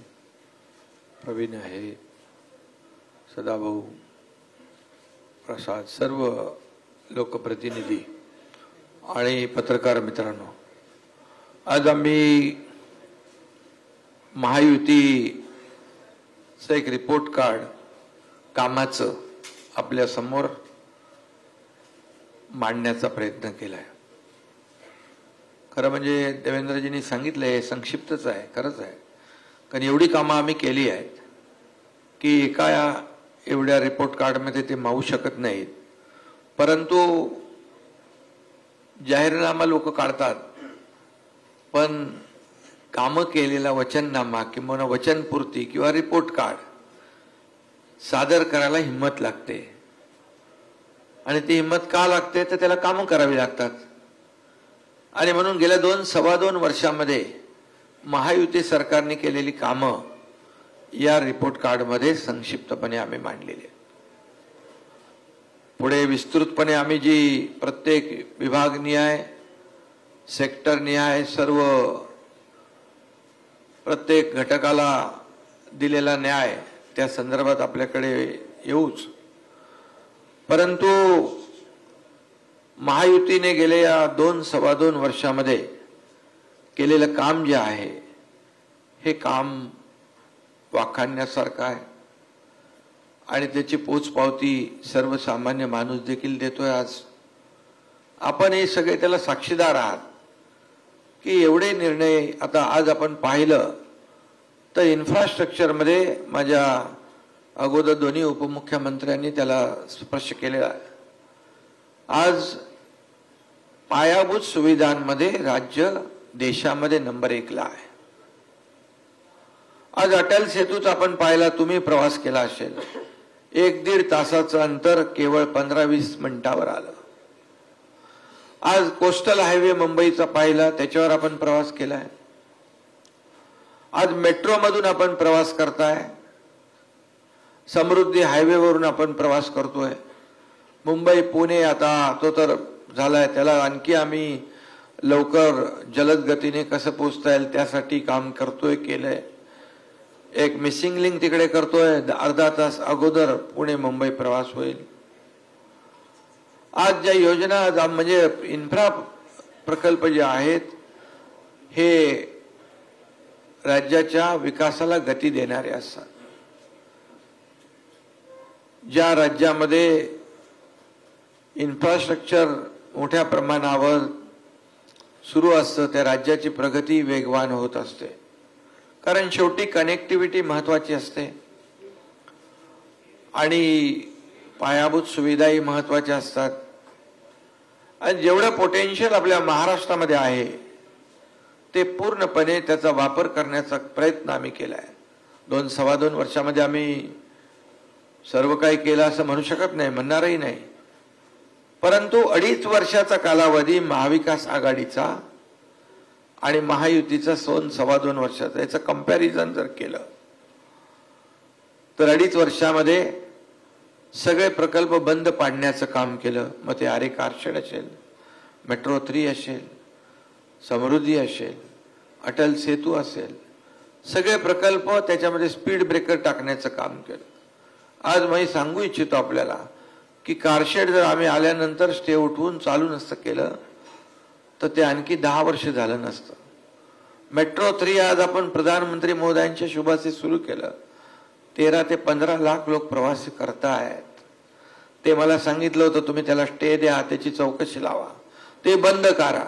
Speaker 4: प्रवीण आहे, सदाभाऊ, प्रसाद, सर्व लोकप्रतिनिधी आणि पत्रकार मित्रांनो, आज आम्ही महायुतीचं एक रिपोर्ट कार्ड कामाचं आपल्या समोर मांडण्याचा प्रयत्न केला आहे. खरं म्हणजे देवेंद्रजींनी सांगितलं हे संक्षिप्तच आहे, खरंच आहे. कारण एवढी कामं आम्ही केली आहेत की एका एवढ्या रिपोर्ट कार्डमध्ये ते मावू शकत नाहीत. परंतु जाहीरनामा लोक काढतात, पण कामं केलेला वचननामा किंवा वचनपूर्ती किंवा रिपोर्ट कार्ड सादर करायला हिंमत लागते. आणि ती हिंमत का लागते तर त्याला कामं करावी लागतात. आणि म्हणून गेल्या 2 सव्वा 2 वर्षामध्ये महायुती सरकारने केलेली कामं या रिपोर्ट कार्डमध्ये संक्षिप्तपणे आम्ही मांडलेली. पुढे विस्तृतपणे आम्ही जी प्रत्येक विभागनिहाय, सेक्टरनिहाय सर्व प्रत्येक घटकाला दिलेला न्याय त्या संदर्भात आपल्याकडे येऊच. परंतु महायुतीने गेल्या 2 सव्वा 2 वर्षामध्ये केलेलं काम जे आहे हे काम वाखाणण्यासारखं आहे आणि त्याची पोचपावती सर्वसामान्य माणूस देखील देतोय. आज आपण हे सगळे त्याला साक्षीदार आहात की एवढे निर्णय. आता आज आपण पाहिलं तर इन्फ्रास्ट्रक्चरमध्ये माझ्या अगोदर दोन्ही उपमुख्यमंत्र्यांनी त्याला स्पर्श केलेला आहे. आज पायाभूत सुविधांमध्ये राज्य देशामध्ये नंबर 1 ला आहे. आज अटल सेतूच आपण पाहिला, तुम्ही प्रवास केला असेल, 1-1.5 तासाचं अंतर केवळ 15-20 मिनिटावर आलं. आज कोस्टल हायवे मुंबईचा पाहिला, त्याच्यावर आपण प्रवास केलाय. आज मेट्रो मधून आपण प्रवास करताय, समृद्धी हायवेवरून आपण प्रवास करतोय. मुंबई पुणे आता तो तर झालाय, त्याला आणखी आम्ही लवकर जलद गतीने कसं पोहोचता येईल त्यासाठी काम करतोय, केलंय. एक मिसिंग लिंक तिकडे करतोय, अर्धा तास अगोदर पुणे मुंबई प्रवास होईल. आज ज्या योजना म्हणजे इन्फ्रा प्रकल्प जे आहेत हे राज्याच्या विकासाला गती देणारे असतात. ज्या राज्यामध्ये इन्फ्रास्ट्रक्चर मोठ्या प्रमाणावर सुरू असतं त्या राज्याची प्रगती वेगवान होत असते. कारण शेवटी कनेक्टिव्हिटी महत्वाची असते आणि पायाभूत सुविधाही महत्वाच्या असतात. आणि जेवढं पोटेन्शियल आपल्या महाराष्ट्रामध्ये आहे ते पूर्णपणे त्याचा वापर करण्याचा प्रयत्न आम्ही केला आहे. 2-2.25 वर्षामध्ये आम्ही सर्व काही केलं असं म्हणू शकत नाही, म्हणणारही नाही. परंतु 2.5 वर्षाचा कालावधी महाविकास आघाडीचा आणि महायुतीचा 2-2.25 वर्षाचा, याचं कंपॅरिझन जर केलं तर 2.5 वर्षामध्ये सगळे प्रकल्प बंद पाडण्याचं काम केलं. मग ते आरे कारशेड असेल, मेट्रो 3 असेल, समृद्धी असेल, अटल सेतू असेल, सगळे प्रकल्प त्याच्यामध्ये स्पीड ब्रेकर टाकण्याचं काम केलं. आज मी सांगू इच्छितो आपल्याला की कारशेड जर आम्ही आल्यानंतर स्टे उठवून चालू नसतं केलं तर ते आणखी 10 वर्ष झालं नसतं. मेट्रो 3 आज आपण प्रधानमंत्री महोदयांच्या शुभाचे सुरू केलं. 13 ते 15 लाख लोक प्रवास करतायत. ते मला सांगितलं होतं तुम्ही त्याला स्टे द्या, त्याची चौकशी लावा, ते बंद करा.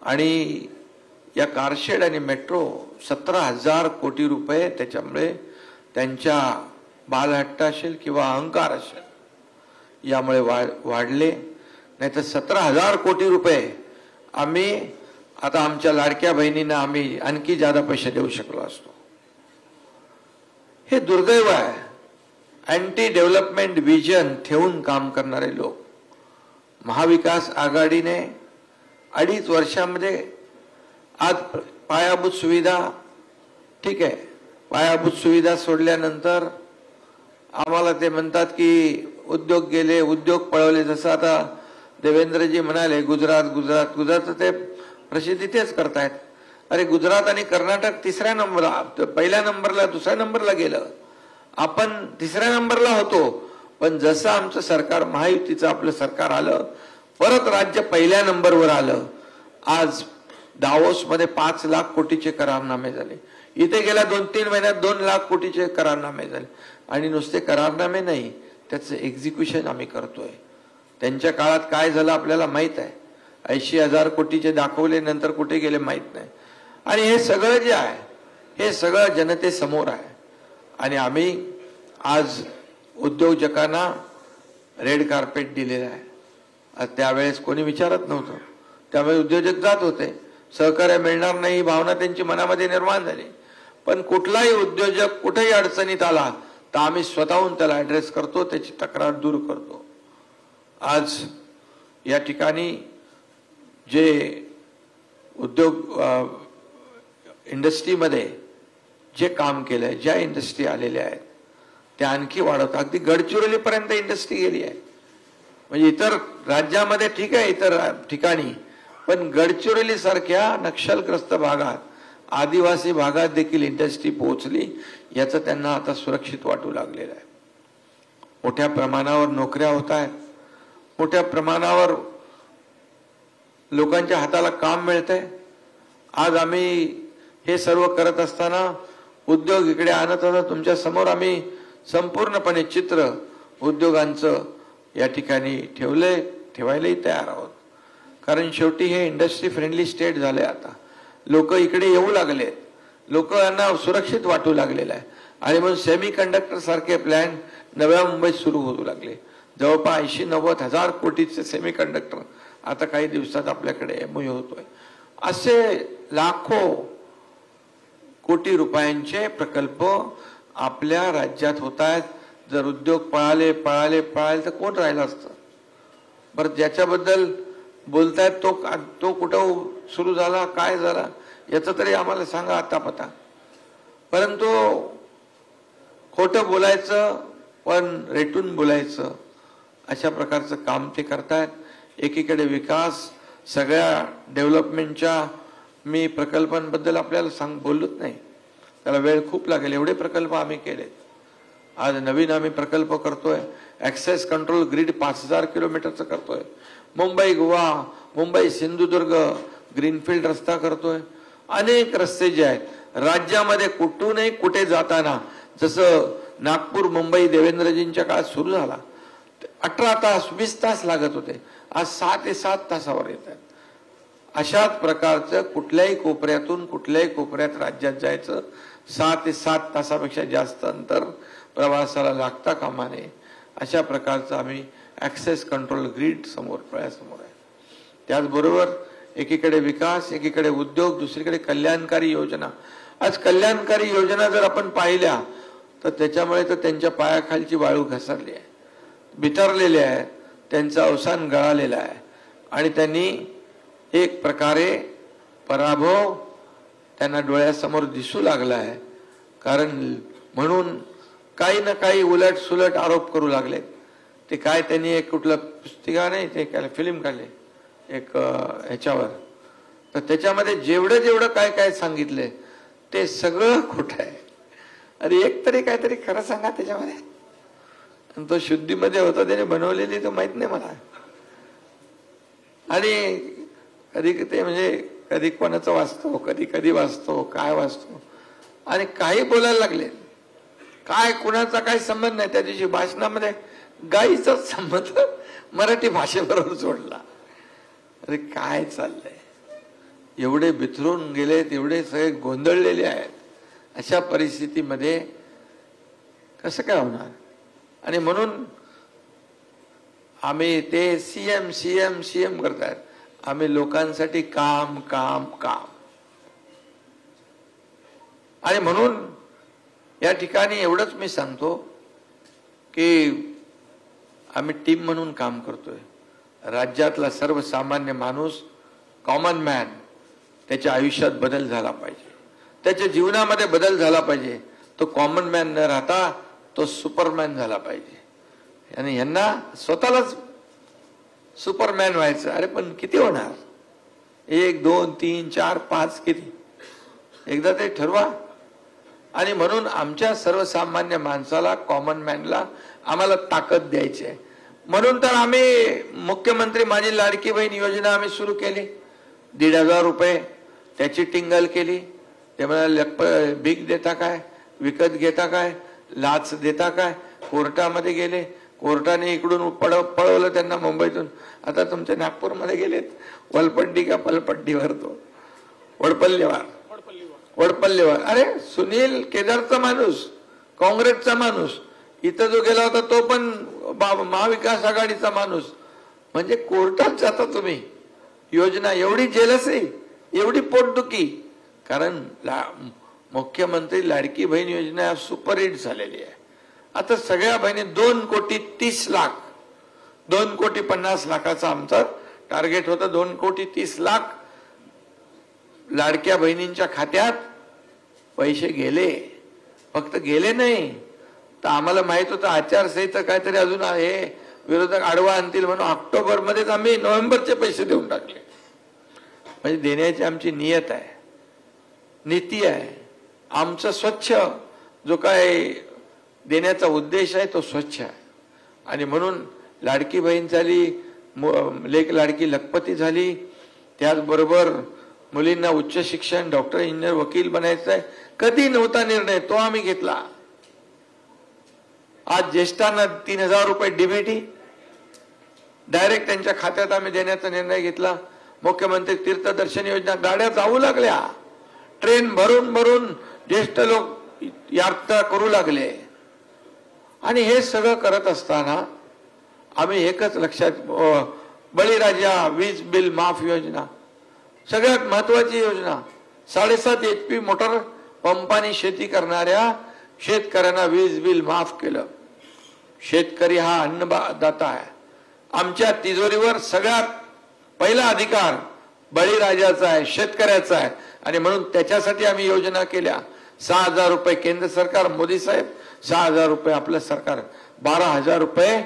Speaker 4: आणि या कारशेड आणि मेट्रो 17,000 कोटी रुपये त्याच्यामुळे त्यांच्या बालहट्ट असेल किंवा अहंकार असेल यामुळे वाढले. नाही तर 17,000 कोटी रुपये आम्ही आता आमच्या लाडक्या बहिणींना आम्ही आणखी जादा पैसे देऊ शकलो असतो. हे दुर्दैव आहे. अँटी डेव्हलपमेंट विजन ठेवून काम करणारे लोक. महाविकास आघाडीने 2.5 वर्षामध्ये आज पायाभूत सुविधा, ठीक आहे, पायाभूत सुविधा सोडल्यानंतर आम्हाला ते म्हणतात की उद्योग गेले, उद्योग पळवले. जसं आता देवेंद्रजी म्हणाले गुजरात ते प्रसिद्धी तेच करतायत. अरे गुजरात आणि कर्नाटक पहिल्या नंबरला 2ऱ्या नंबरला गेलं. आपण 3ऱ्या नंबरला होतो. पण जसं आमचं सरकार, महायुतीचं आपलं सरकार आलं, परत राज्य पहिल्या नंबरवर आलं. आज दावोस मध्ये 5 लाख कोटीचे करारनामे झाले. इथे गेल्या 2-3 महिन्यात 2 लाख कोटीचे करारनामे झाले. आणि नुसते करारनामे नाही, त्याचं एक्झिक्युशन आम्ही करतोय. त्यांच्या काळात काय झालं आपल्याला माहित आहे. 80,000 कोटीचे दाखवले, नंतर कुठे गेले माहित नाही. आणि हे सगळं जे आहे हे सगळं जनतेसमोर आहे. आणि आम्ही आज उद्योजकांना रेड कार्पेट दिलेलं आहे. त्यावेळेस कोणी विचारत नव्हतं, त्यामुळे उद्योजक जात होते. सहकार्य मिळणार नाही ही भावना त्यांची मनामध्ये निर्माण झाली. पण कुठलाही उद्योजक कुठेही अडचणीत आला तर आम्ही स्वतःहून त्याला ऍड्रेस करतो, त्याची तक्रार दूर करतो. आज या ठिकाणी जे उद्योग इंडस्ट्रीमध्ये जे काम केलंय, ज्या इंडस्ट्री आलेल्या आहेत त्या आणखी वाढवतात. अगदी गडचिरोलीपर्यंत इंडस्ट्री गेली आहे. म्हणजे इतर राज्यामध्ये ठीक आहे, इतर ठिकाणी, पण गडचिरोली सारख्या नक्षलग्रस्त भागात, आदिवासी भागात देखील इंडस्ट्री पोहोचली. याचं त्यांना आता सुरक्षित वाटू लागलेलं आहे. मोठ्या प्रमाणावर नोकऱ्या होत आहेत, मोठ्या प्रमाणावर लोकांच्या हाताला काम मिळतंय. आज आम्ही हे सर्व करत असताना उद्योग इकडे आणत असताना तुमच्या समोर आम्ही संपूर्णपणे चित्र उद्योगांचं या ठिकाणी ठेवायलाही तयार आहोत. कारण शेवटी हे इंडस्ट्री फ्रेंडली स्टेट झाले. आता लोक इकडे येऊ लागलेत, लोकांना सुरक्षित वाटू लागलेलं आहे. आणि म्हणून सेमी कंडक्टर सारखे प्लॅन नव्या मुंबईत सुरू होऊ लागले. जवळपास 80-90 हजार कोटीचे सेमी कंडक्टर आता काही दिवसात आपल्याकडे एमओयू होतोय. असे लाखो कोटी रुपयांचे प्रकल्प आपल्या राज्यात होत आहेत. जर उद्योग पळाले तर कोण राहिलं असतं बरं? ज्याच्याबद्दल बोलतायत तो कुठं सुरू झाला, काय झाला, याचं तरी आम्हाला सांगा आता पता. परंतु खोटं बोलायचं पण रेटून बोलायचं, अशा प्रकारचं काम ते करतायत. एकीकडे विकास, सगळ्या डेव्हलपमेंटच्या मी प्रकल्पांबद्दल आपल्याला बोललोच नाही, त्याला वेळ खूप लागेल. एवढे प्रकल्प आम्ही केले. आज नवीन आम्ही प्रकल्प करतोय. ऍक्सेस कंट्रोल ग्रीड 5,000 किलोमीटरचं करतोय. मुंबई गोवा, मुंबई सिंधुदुर्ग ग्रीनफील्ड रस्ता करतोय. अनेक रस्ते जे आहेत राज्यामध्ये कुठूनही कुठे जाताना, जसं नागपूर मुंबई देवेंद्रजींच्या काळात सुरू झाला 18 तास 20 तास लागत होते, आज 6 ते 7 तासावर येत आहेत. अशाच प्रकारचं कुठल्याही कोपऱ्यात राज्यात जायचं 6 ते 7 तासापेक्षा जास्त अंतर प्रवासाला लागता कामा नये. अशा प्रकारचं आम्ही ऍक्सेस कंट्रोल ग्रीड डोळ्यासमोर आहे. त्याचबरोबर एकीकडे विकास, एकीकडे उद्योग, दुसरीकडे कल्याणकारी योजना. आज कल्याणकारी योजना जर आपण पाहिल्या तर त्याच्यामुळे तर त्यांच्या पायाखालची वाळू घसरली आहे, बिथरलेली आहे, त्यांचं अवसान गळालेलं आहे आणि त्यांनी एक प्रकारे पराभव त्यांना डोळ्यासमोर दिसू लागला आहे. कारण म्हणून काही ना काही उलट सुलट आरोप करू लागले. ते काय त्यांनी एक कुठलं पुस्तिका नाही ते काय फिल्म काढले एक ह्याच्यावर, तर त्याच्यामध्ये जेवढं काय काय सांगितले ते सगळं खोटं आहे. अरे एक तरी काहीतरी खरं सांगा त्याच्यामध्ये. आणि तो शुद्धीमध्ये होता त्याने बनवलेली तर माहित नाही मला. आणि कधी ते म्हणजे कधी कोणाचं वाचतो, कधी वाचतो, काय वाचतो आणि काही बोलायला लागले. काय कुणाचा काही संबंध नाही. त्या दिवशी भाषणामध्ये गाईचा संबंध मराठी भाषेबरोबर जोडला. अरे काय चाललंय. एवढे बिथरून गेलेत, एवढे सगळे गोंधळलेले आहेत. अशा परिस्थितीमध्ये कसं काय होणार. आणि म्हणून आम्ही ते सीएम करतायत. आम्ही लोकांसाठी काम काम काम. आणि म्हणून या ठिकाणी एवढंच मी सांगतो की आम्ही टीम म्हणून काम करतोय. राज्यातला सर्वसामान्य माणूस, कॉमन मॅन, त्याच्या आयुष्यात बदल झाला पाहिजे, त्याच्या जीवनामध्ये बदल झाला पाहिजे. तो कॉमन मॅन न राहता तो सुपरमॅन झाला पाहिजे. आणि यांना स्वतःलाच सुपरमॅन व्हायचं. अरे पण किती होणार. 1 2 3 4 5 किती एकदा ते ठरवा. आणि म्हणून आमच्या सर्वसामान्य माणसाला, कॉमन मॅनला आम्हाला ताकद द्यायची आहे. म्हणून तर आम्ही मुख्यमंत्री माझी लाडकी बहीण योजना आम्ही सुरू केली. 1,500 रुपये त्याची टिंगल केली. ते म्हणाले भीक देता काय, विकत घेता काय, लाच देता काय. कोर्टामध्ये गेले, कोर्टाने इकडून पळवलं त्यांना मुंबईतून. आता तुमच्या नागपूरमध्ये गेलेत. वलपट्टी का पलपट्टीवर तो वडपल्लीवर. अरे सुनील केदारचा माणूस, काँग्रेसचा माणूस, इथं जो गेला होता तो पण महाविकास आघाडीचा माणूस. म्हणजे कोर्टात जाता तुम्ही. योजना एवढी जेलसी, एवढी पोटदुखी. कारण मुख्यमंत्री लाडकी बहीण योजना सुपरहिट झालेली आहे. आता सगळ्या बहिणी 2,30,00,000 2,50,00,000 आमचं टार्गेट होतं. 2,30,00,000 लाडक्या बहिणींच्या खात्यात पैसे गेले. फक्त गेले नाही तर आम्हाला माहित होतं आचारसंहिता काहीतरी अजून आहे, विरोधक आडवा आणतील म्हणून ऑक्टोबर मध्येच आम्ही नोव्हेंबरचे पैसे देऊन टाकले. म्हणजे देण्याची आमची नियत आहे, नीती आहे. आमचं स्वच्छ जो काय देण्याचा उद्देश आहे तो स्वच्छ आहे. आणि म्हणून लाडकी बहीण झाली, लेक लाडकी लखपती झाली. त्याचबरोबर मुलींना उच्च शिक्षण, डॉक्टर, इंजिनियर, वकील बनायचं आहे. कधी नव्हता निर्णय, तो आम्ही घेतला. आज ज्येष्ठांना 3,000 रुपये डीबीटी डायरेक्ट त्यांच्या खात्यात आम्ही देण्याचा निर्णय घेतला. मुख्यमंत्री तीर्थदर्शन योजना, गाड्या जाऊ लागल्या, ट्रेन भरून भरून ज्येष्ठ लोक यात्रा करू लागले. आणि हे सगळं करत असताना आम्ही एकच लक्षात, बळीराजा वीज बिल माफ योजना सगळ्यात महत्वाची योजना. 7.5 HP मोटर पंपाने शेती करणाऱ्या शेतकऱ्यांना वीज बिल माफ केलं. शेतकरी हा अन्नदाता आहे. आमच्या तिजोरीवर सगळ्यात पहिला अधिकार बळीराजाचा आहे, शेतकऱ्याचा आहे. आणि म्हणून त्याच्यासाठी आम्ही योजना केल्या. 6,000 रुपये केंद्र सरकार, मोदी साहेब, 6,000 रुपये आपलं सरकार, 12,000 रुपये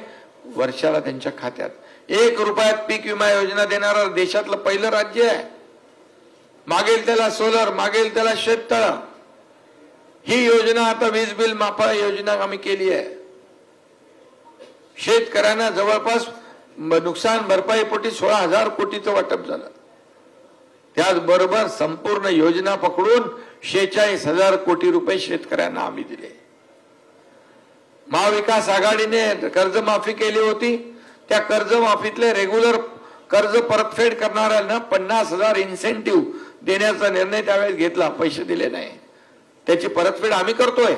Speaker 4: वर्षाला त्यांच्या खात्यात. 1 रुपयात पीक विमा योजना देणारं देशातलं पहिलं राज्य आहे. मागेल त्याला सोलर, मागेल त्याला शेततळ. ही योजना आता वीज बिल माफा योजना आम्ही केली आहे. शेतकऱ्यांना जवळपास नुकसान भरपाईपोटी 16,000 कोटीचं वाटप झालं. त्याचबरोबर संपूर्ण योजना पकडून 46,000 कोटी रुपये शेतकऱ्यांना आम्ही दिले. महाविकास आघाडीने कर्जमाफी केली होती. त्या कर्जमाफीतले रेग्युलर कर्ज परतफेड करणाऱ्यांना 50,000 इन्सेंटिव्ह देण्याचा निर्णय त्यावेळेस घेतला. पैसे दिले नाही, त्याची परतफेड आम्ही करतोय.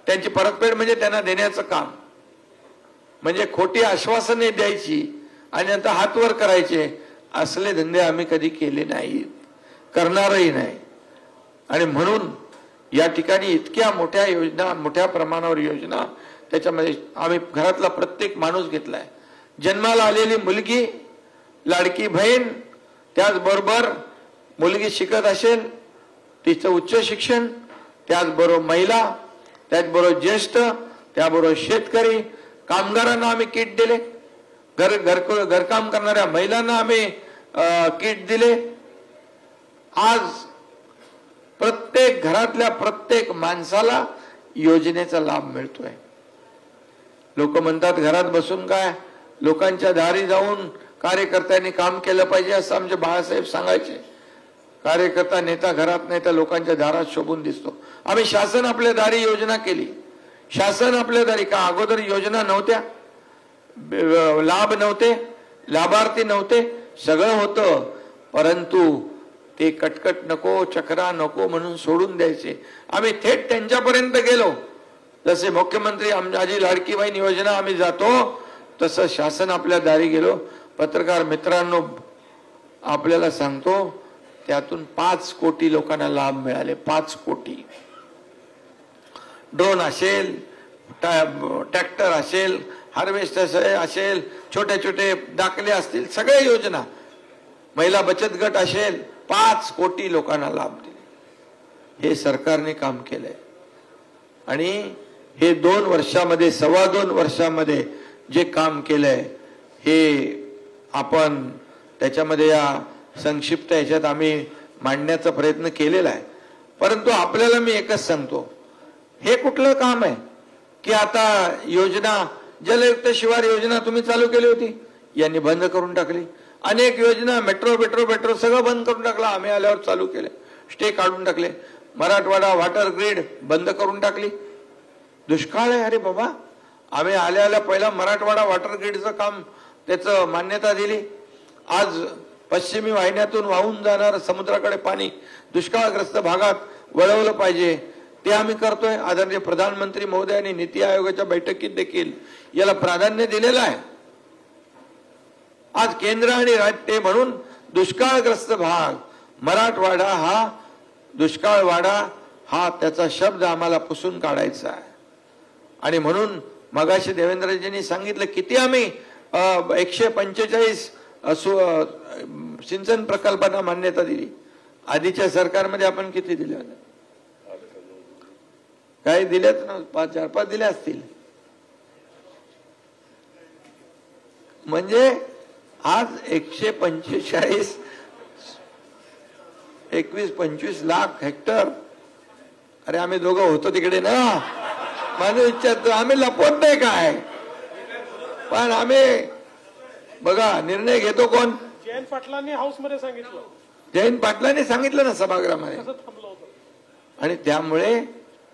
Speaker 4: त्यांची परतफेड म्हणजे त्यांना देण्याचं काम. म्हणजे खोटी आश्वासने द्यायची आणि नंतर हात वर करायचे असले धंदे आम्ही कधी केले नाहीत, करणारही नाही. आणि म्हणून या ठिकाणी इतक्या मोठ्या योजना, मोठ्या प्रमाणावर योजना, त्याच्यामध्ये आम्ही घरातला प्रत्येक माणूस घेतलाय. जन्माला आलेली मुलगी, लाडकी बहीण, त्याचबरोबर मुलगी शिकत असेल तिचं उच्च शिक्षण, त्याचबरोबर महिला, त्याचबरोबर ज्येष्ठ, त्याबरोबर शेतकरी, कामगारांना आम्ही किट दिले, घरकाम करणाऱ्या महिलांना आम्ही किट दिले. आज प्रत्येक घरातल्या प्रत्येक माणसाला योजनेचा लाभ मिळतोय. लोक म्हणतात घरात बसून काय, लोकांच्या दारी जाऊन कार्यकर्त्यांनी काम केलं पाहिजे असं आमचे बाळासाहेब सांगायचे. कार्यकर्ता नेता घरात नाही तर लोकांच्या दारात शोभून दिसतो. आम्ही शासन आपल्या दारी योजना केली. शासन आपल्या दारी का अगोदर योजना नव्हत्या, लाभ नव्हते, लाभार्थी नव्हते, सगळं होतं, परंतु ते कटकट नको, चक्रा नको म्हणून सोडून द्यायचे. आम्ही थेट त्यांच्यापर्यंत गेलो. जसे मुख्यमंत्री माझी लाडकी बहीण योजना आम्ही जातो, तसं शासन आपल्या दारी गेलो. पत्रकार मित्रांनो, आपल्याला सांगतो, त्यातून 5 कोटी लोकांना लाभ मिळाले. 5 कोटी. ड्रोन असेल, ट्रॅक्टर असेल, हार्वेस्टर असेल, छोटे छोटे दाखले असतील, सगळ्या योजना, महिला बचत गट असेल, 5 कोटी लोकांना लाभ दिले. हे सरकारने काम केलंय. आणि हे 2 वर्षामध्ये, 2.25 वर्षामध्ये जे काम केलंय, हे आपण त्याच्यामध्ये या संक्षिप्त याच्यात आम्ही मांडण्याचा प्रयत्न केलेला आहे. परंतु आपल्याला मी एकच सांगतो, हे कुठलं काम आहे की आता योजना, जलयुक्त शिवार योजना तुम्ही चालू केली होती, यांनी बंद करून टाकली. अनेक योजना, मेट्रो सगळं बंद करून टाकलं. आम्ही आल्यावर चालू केले, स्टे काढून टाकले. मराठवाडा वॉटर ग्रीड बंद करून टाकली. दुष्काळ आहे. अरे बाबा, आम्ही आल्या पहिला मराठवाडा वॉटर ग्रीडचं काम, त्याचं मान्यता दिली. आज पश्चिमी वाहिन्यातून वाहून जाणार समुद्राकडे पाणी दुष्काळग्रस्त भागात वळवलं पाहिजे, ते आम्ही करतोय. आदरणीय प्रधानमंत्री महोदयांनी नीती आयोगाच्या बैठकीत देखील याला प्राधान्य दिलेलं आहे. आज केंद्र आणि राज्य म्हणून दुष्काळग्रस्त भाग मराठवाडा, हा दुष्काळवाडा, हा त्याचा शब्द आम्हाला पुसून काढायचा आहे. आणि म्हणून मगाशी देवेंद्रजींनी सांगितलं किती आम्ही 145 सिंचन प्रकल्पांना मान्यता दिली. आधीच्या सरकारमध्ये आपण किती दिल्या? काही दिल्यात ना, 4-5 दिल्या असतील. म्हणजे आज 145 21-25 लाख हेक्टर. अरे आम्ही दोघं होतो तिकडे ना, माझं इच्छा, आम्ही लपवत नाही काय, पण आम्ही बघा निर्णय घेतो कोण?
Speaker 3: जयंत पाटलांनी हाऊस मध्ये सांगितलं,
Speaker 4: जयंत पाटलांनी सांगितलं ना सभागृहामध्ये. आणि त्यामुळे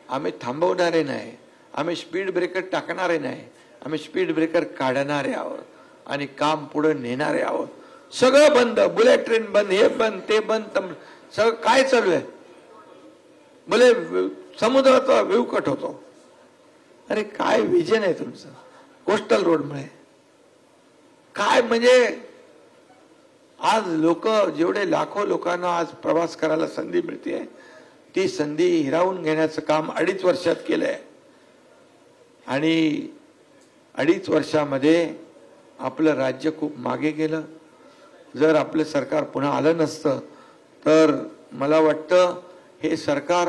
Speaker 4: आम्ही थांबवणारे नाही, आम्ही स्पीड ब्रेकर टाकणारे नाही, आम्ही स्पीड ब्रेकर काढणारे आहोत आणि काम पुढे नेणारे आहोत. सगळं बंद, बुलेट ट्रेन बंद, हे बंद, ते बंद, सगळं काय चालू आहे? बोले समुद्राचा व्ह्यू कट होतो. अरे काय विजन आहे तुमचं कोस्टल रोडमुळे? काय म्हणजे आज लोक, जेवढे लाखो लोकांना आज प्रवास करायला संधी मिळते, ती संधी हिरावून घेण्याचं काम 2.5 वर्षात केलंय. आणि 2.5 वर्षामध्ये आपलं राज्य खूप मागे गेलं. जर आपलं सरकार पुन्हा आलं नसतं तर मला वाटतं हे सरकार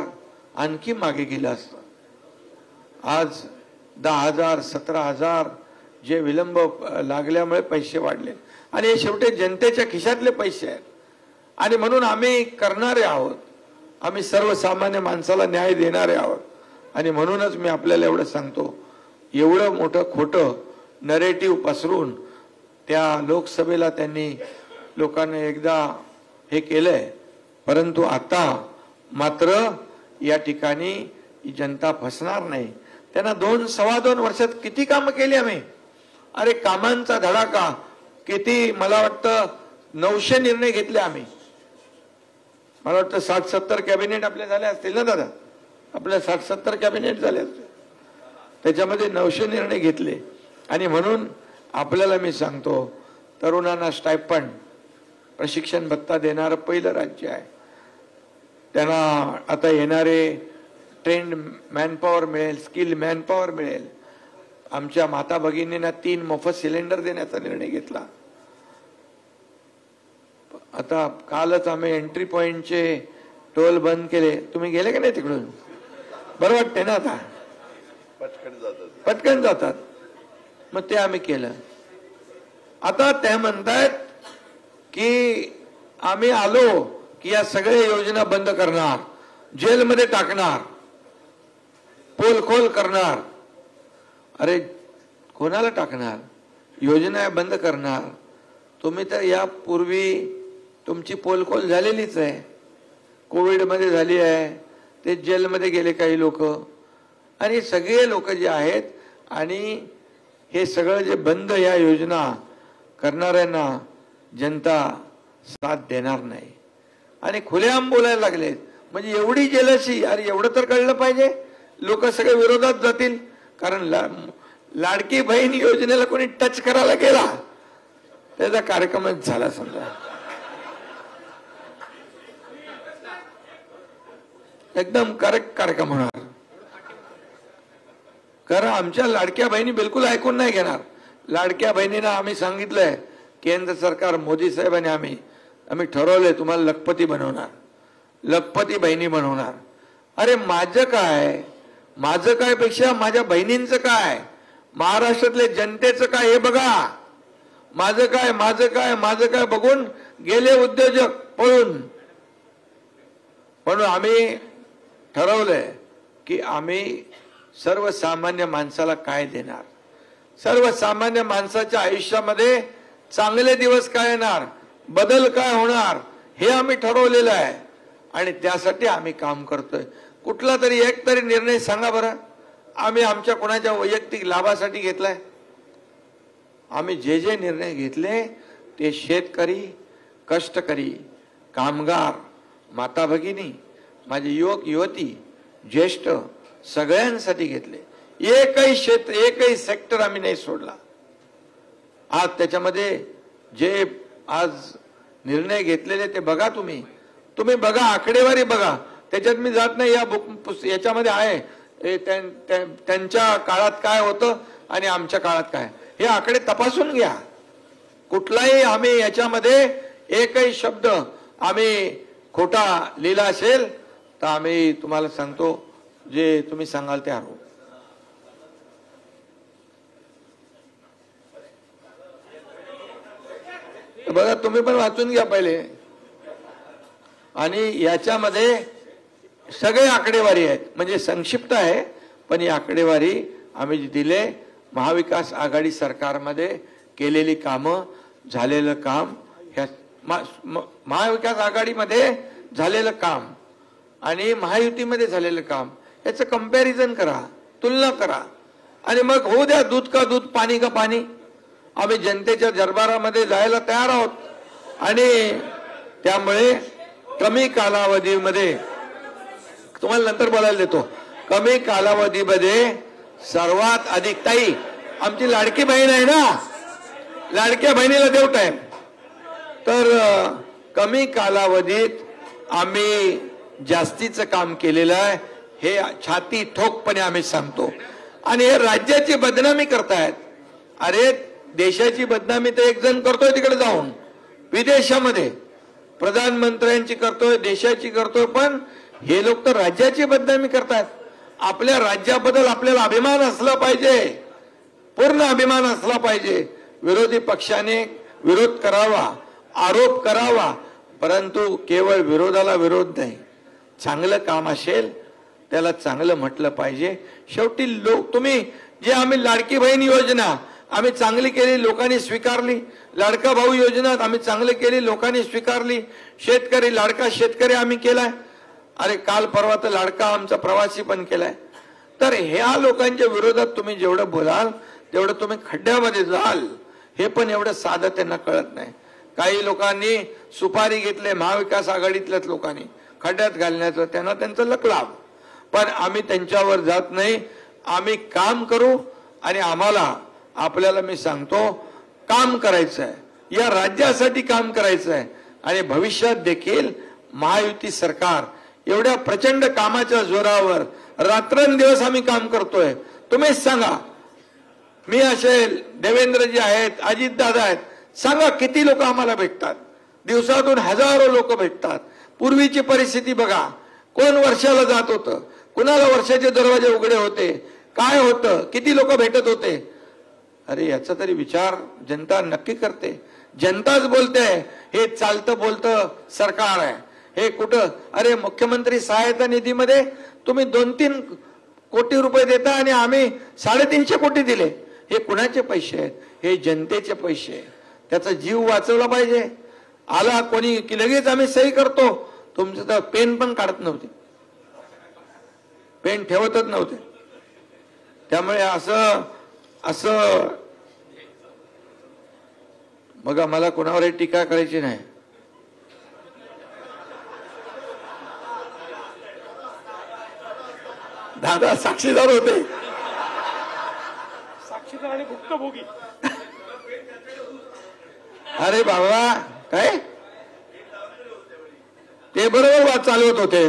Speaker 4: आणखी मागे गेलं असतं. आज 10,000 17,000 जे विलंब लागल्यामुळे पैसे वाढले, आणि हे शेवटी जनतेच्या खिशातले पैसे आहेत. आणि म्हणून आम्ही करणारे आहोत, आम्ही सर्वसामान्य माणसाला न्याय देणारे आहोत. आणि म्हणूनच मी आपल्याला एवढं सांगतो, एवढं मोठं खोटं नरेटिव्ह पसरून त्या लोकसभेला त्यांनी लोकांना एकदा हे केलंय, परंतु आता मात्र या ठिकाणी जनता फसणार नाही. त्यांना 2-2.25 वर्षात किती कामं केली आम्ही. अरे कामांचा धडाका किती, मला वाटतं 900 निर्णय घेतले आम्ही. मला वाटतं 60-70 कॅबिनेट आपले झाले असतील ना दादा, आपल्या 60-70 कॅबिनेट झाले असतील, त्याच्यामध्ये 900 निर्णय घेतले. आणि म्हणून आपल्याला मी सांगतो, तरुणांना स्टायपंड, प्रशिक्षण भत्ता देणारं पहिलं राज्य आहे. त्यांना आता येणारे ट्रेंड मॅनपॉवर मिळेल, स्किल मॅनपॉवर मिळेल. आमच्या माता भगिनींना 3 मोफत सिलेंडर देण्याचा निर्णय घेतला. आता कालच आम्ही एंट्री पॉइंटचे टोल बंद केले. तुम्ही गेले का नाही तिकडून? बरं वाटते ना आता? पटकन जातात. मग ते आम्ही केलं. आता ते म्हणतात की आम्ही आलो की या सगळ्या योजना बंद करणार, जेलमध्ये टाकणार, पोलखोल करणार. अरे कोणाला टाकणार? योजना बंद करणार. तुम्ही तर यापूर्वी तुमची पोलखोल झालेलीच आहे. कोविडमध्ये झाली आहे. ते जेलमध्ये गेले काही लोक, आणि सगळे लोक जे आहेत, आणि हे सगळं जे बंद या योजना करणाऱ्यांना जनता साथ देणार नाही. आणि खुलेआम बोलायला लागले. म्हणजे एवढी जेलसी. अरे एवढं तर कळलं पाहिजे. लोक सगळे विरोधात जातील. कारण लाडकी बहीण योजनेला कोणी टच करायला गेला त्याचा कार्यक्रमच झाला समजा. एकदम करेक्ट कार्यक्रम होणार. कारण आमच्या लाडक्या बहिणी बिलकुल ऐकून नाही घेणार. लाडक्या बहिणींना आम्ही सांगितलंय, केंद्र सरकार मोदी साहेबांनी आम्ही ठरवलंय तुम्हाला लखपती बनवणार, लखपती बहिणी बनवणार. अरे माझं काय पेक्षा माझ्या बहिणींचं काय, महाराष्ट्रातले जनतेचं काय हे बघा. माझं काय बघून गेले उद्योजक पळून. म्हणून आम्ही ठरवलंय की आम्ही सर्वसामान्य माणसाला काय देणार, सर्वसामान्य माणसाच्या आयुष्यामध्ये चांगले दिवस काय येणार, बदल काय होणार, हे आम्ही ठरवलेलं आहे. आणि त्यासाठी आम्ही काम करतोय. कुठला तरी एक तरी निर्णय सांगा बरं आम्ही आमच्या कोणाच्या वैयक्तिक लाभासाठी घेतलाय. आम्ही जे निर्णय घेतले ते शेतकरी, कष्टकरी, कामगार, माता भगिनी, माझे युवक युवती, ज्येष्ठ सगळ्यांसाठी घेतले. एकही सेक्टर आम्ही नाही सोडला. आज त्याच्यामध्ये जे आज निर्णय घेतलेले ते बघा. तुम्ही बघा, आकडेवारी बघा. त्याच्यात मी जात नाही. याच्यामध्ये आहे त्यांच्या काळात काय होतं आणि आमच्या काळात काय, हे आकडे तपासून घ्या. कुठलाही आम्ही याच्यामध्ये एकही शब्द आम्ही खोटा लिहिला असेल तर आम्ही तुम्हाला सांगतो, जे तुम्ही सांगाल ते हरवू. बघा, तुम्ही पण वाचून घ्या पहिले. आणि याच्यामध्ये सगळे आकडेवारी आहेत. म्हणजे संक्षिप्त आहे, पण ही आकडेवारी आम्ही जी दिले, महाविकास आघाडी सरकारमध्ये केलेली कामं, झालेलं काम, ह्या महाविकास आघाडीमध्ये झालेलं काम आणि महायुतीमध्ये झालेलं काम याचं कंपॅरिझन करा, तुलना करा. आणि मग होऊ द्या दूध का दूध, पाणी का पाणी. आम्ही जनतेच्या दरबारामध्ये जायला तयार आहोत. आणि त्यामुळे कमी कालावधीमध्ये, तुम्हाला नंतर बोलायला देतो, कमी कालावधीमध्ये सर्वात अधिक, ताई आमची लाडकी बहीण आहे ना, लाडक्या बहिणीला देऊ टाइम. तर कमी कालावधीत आम्ही जास्तीचं काम केलेलं आहे, हे छाती ठोकपणे आम्ही सांगतो. आणि हे राज्याची बदनामी करतायत. अरे देशाची बदनामी तर एक जण करतोय तिकडे जाऊन विदेशामध्ये, प्रधानमंत्र्यांची करतोय, देशाची करतोय, पण हे लोक तर राज्याची बदनामी करतात. आपल्या राज्याबद्दल आपल्याला अभिमान असला पाहिजे, पूर्ण अभिमान असला पाहिजे. विरोधी पक्षाने विरोध करावा, आरोप करावा, परंतु केवळ विरोधाला विरोध नाही. चांगलं काम असेल त्याला चांगलं म्हटलं पाहिजे. शेवटी लोक, तुम्ही जे आम्ही लाडकी बहीण योजना आम्ही चांगली केली, लोकांनी स्वीकारली. लाडका भाऊ योजना आम्ही चांगली केली, लोकांनी स्वीकारली. शेतकरी, लाडका शेतकरी आम्ही केलाय. अरे काल परवा तर लाडका आमचा प्रवासी पण केलाय. तर ह्या लोकांच्या विरोधात तुम्ही जेवढं बोलाल तेवढं तुम्ही खड्ड्यामध्ये जाल. हे पण एवढं साधं त्यांना कळत नाही. काही लोकांनी सुपारी घेतले, महाविकास आघाडीतल्याच लोकांनी खड्ड्यात घालण्याचं, त्यांना त्यांचं लकलाभ. पण आम्ही त्यांच्यावर जात नाही. आम्ही काम करू. आणि आपल्याला मी सांगतो, काम करायचं आहे, या राज्यासाठी काम करायचं आहे. आणि भविष्यात देखील महायुती सरकार एवढ्या प्रचंड कामाच्या जोरावर रात्रंदिवस आम्ही काम करतोय. तुम्हीच सांगा, मी असेल, देवेंद्रजी आहेत, अजितदादा आहेत, सांगा किती लोक आम्हाला भेटतात. दिवसातून हजारो लोक भेटतात. पूर्वीची परिस्थिती बघा, कोण वर्षाला जात होतं, कुणाला वर्षाचे दरवाजे उघडे होते, काय होतं, किती लोक भेटत होते. अरे याचा तरी विचार जनता नक्की करते. जनताच बोलते हे चालतं बोलतं सरकार आहे. हे कुठं, अरे मुख्यमंत्री सहायता निधीमध्ये तुम्ही 2-3 कोटी रुपये देता आणि आम्ही 350 कोटी दिले. हे कुणाचे पैसे आहेत? हे जनतेचे पैसे आहेत. त्याचा जीव वाचवला पाहिजे. आला कोणी की लगेच आम्ही सही करतो. तुमचं तर पेन पण काढत नव्हते, पेन ठेवतच नव्हते. त्यामुळे असं बघा, मला कोणावरही टीका करायची नाही. दादा साक्षीदार होते,
Speaker 3: साक्षीदार आणि भुक्तभोगी.
Speaker 4: अरे बाबा काय ते बरोबर वाद चालवत होते.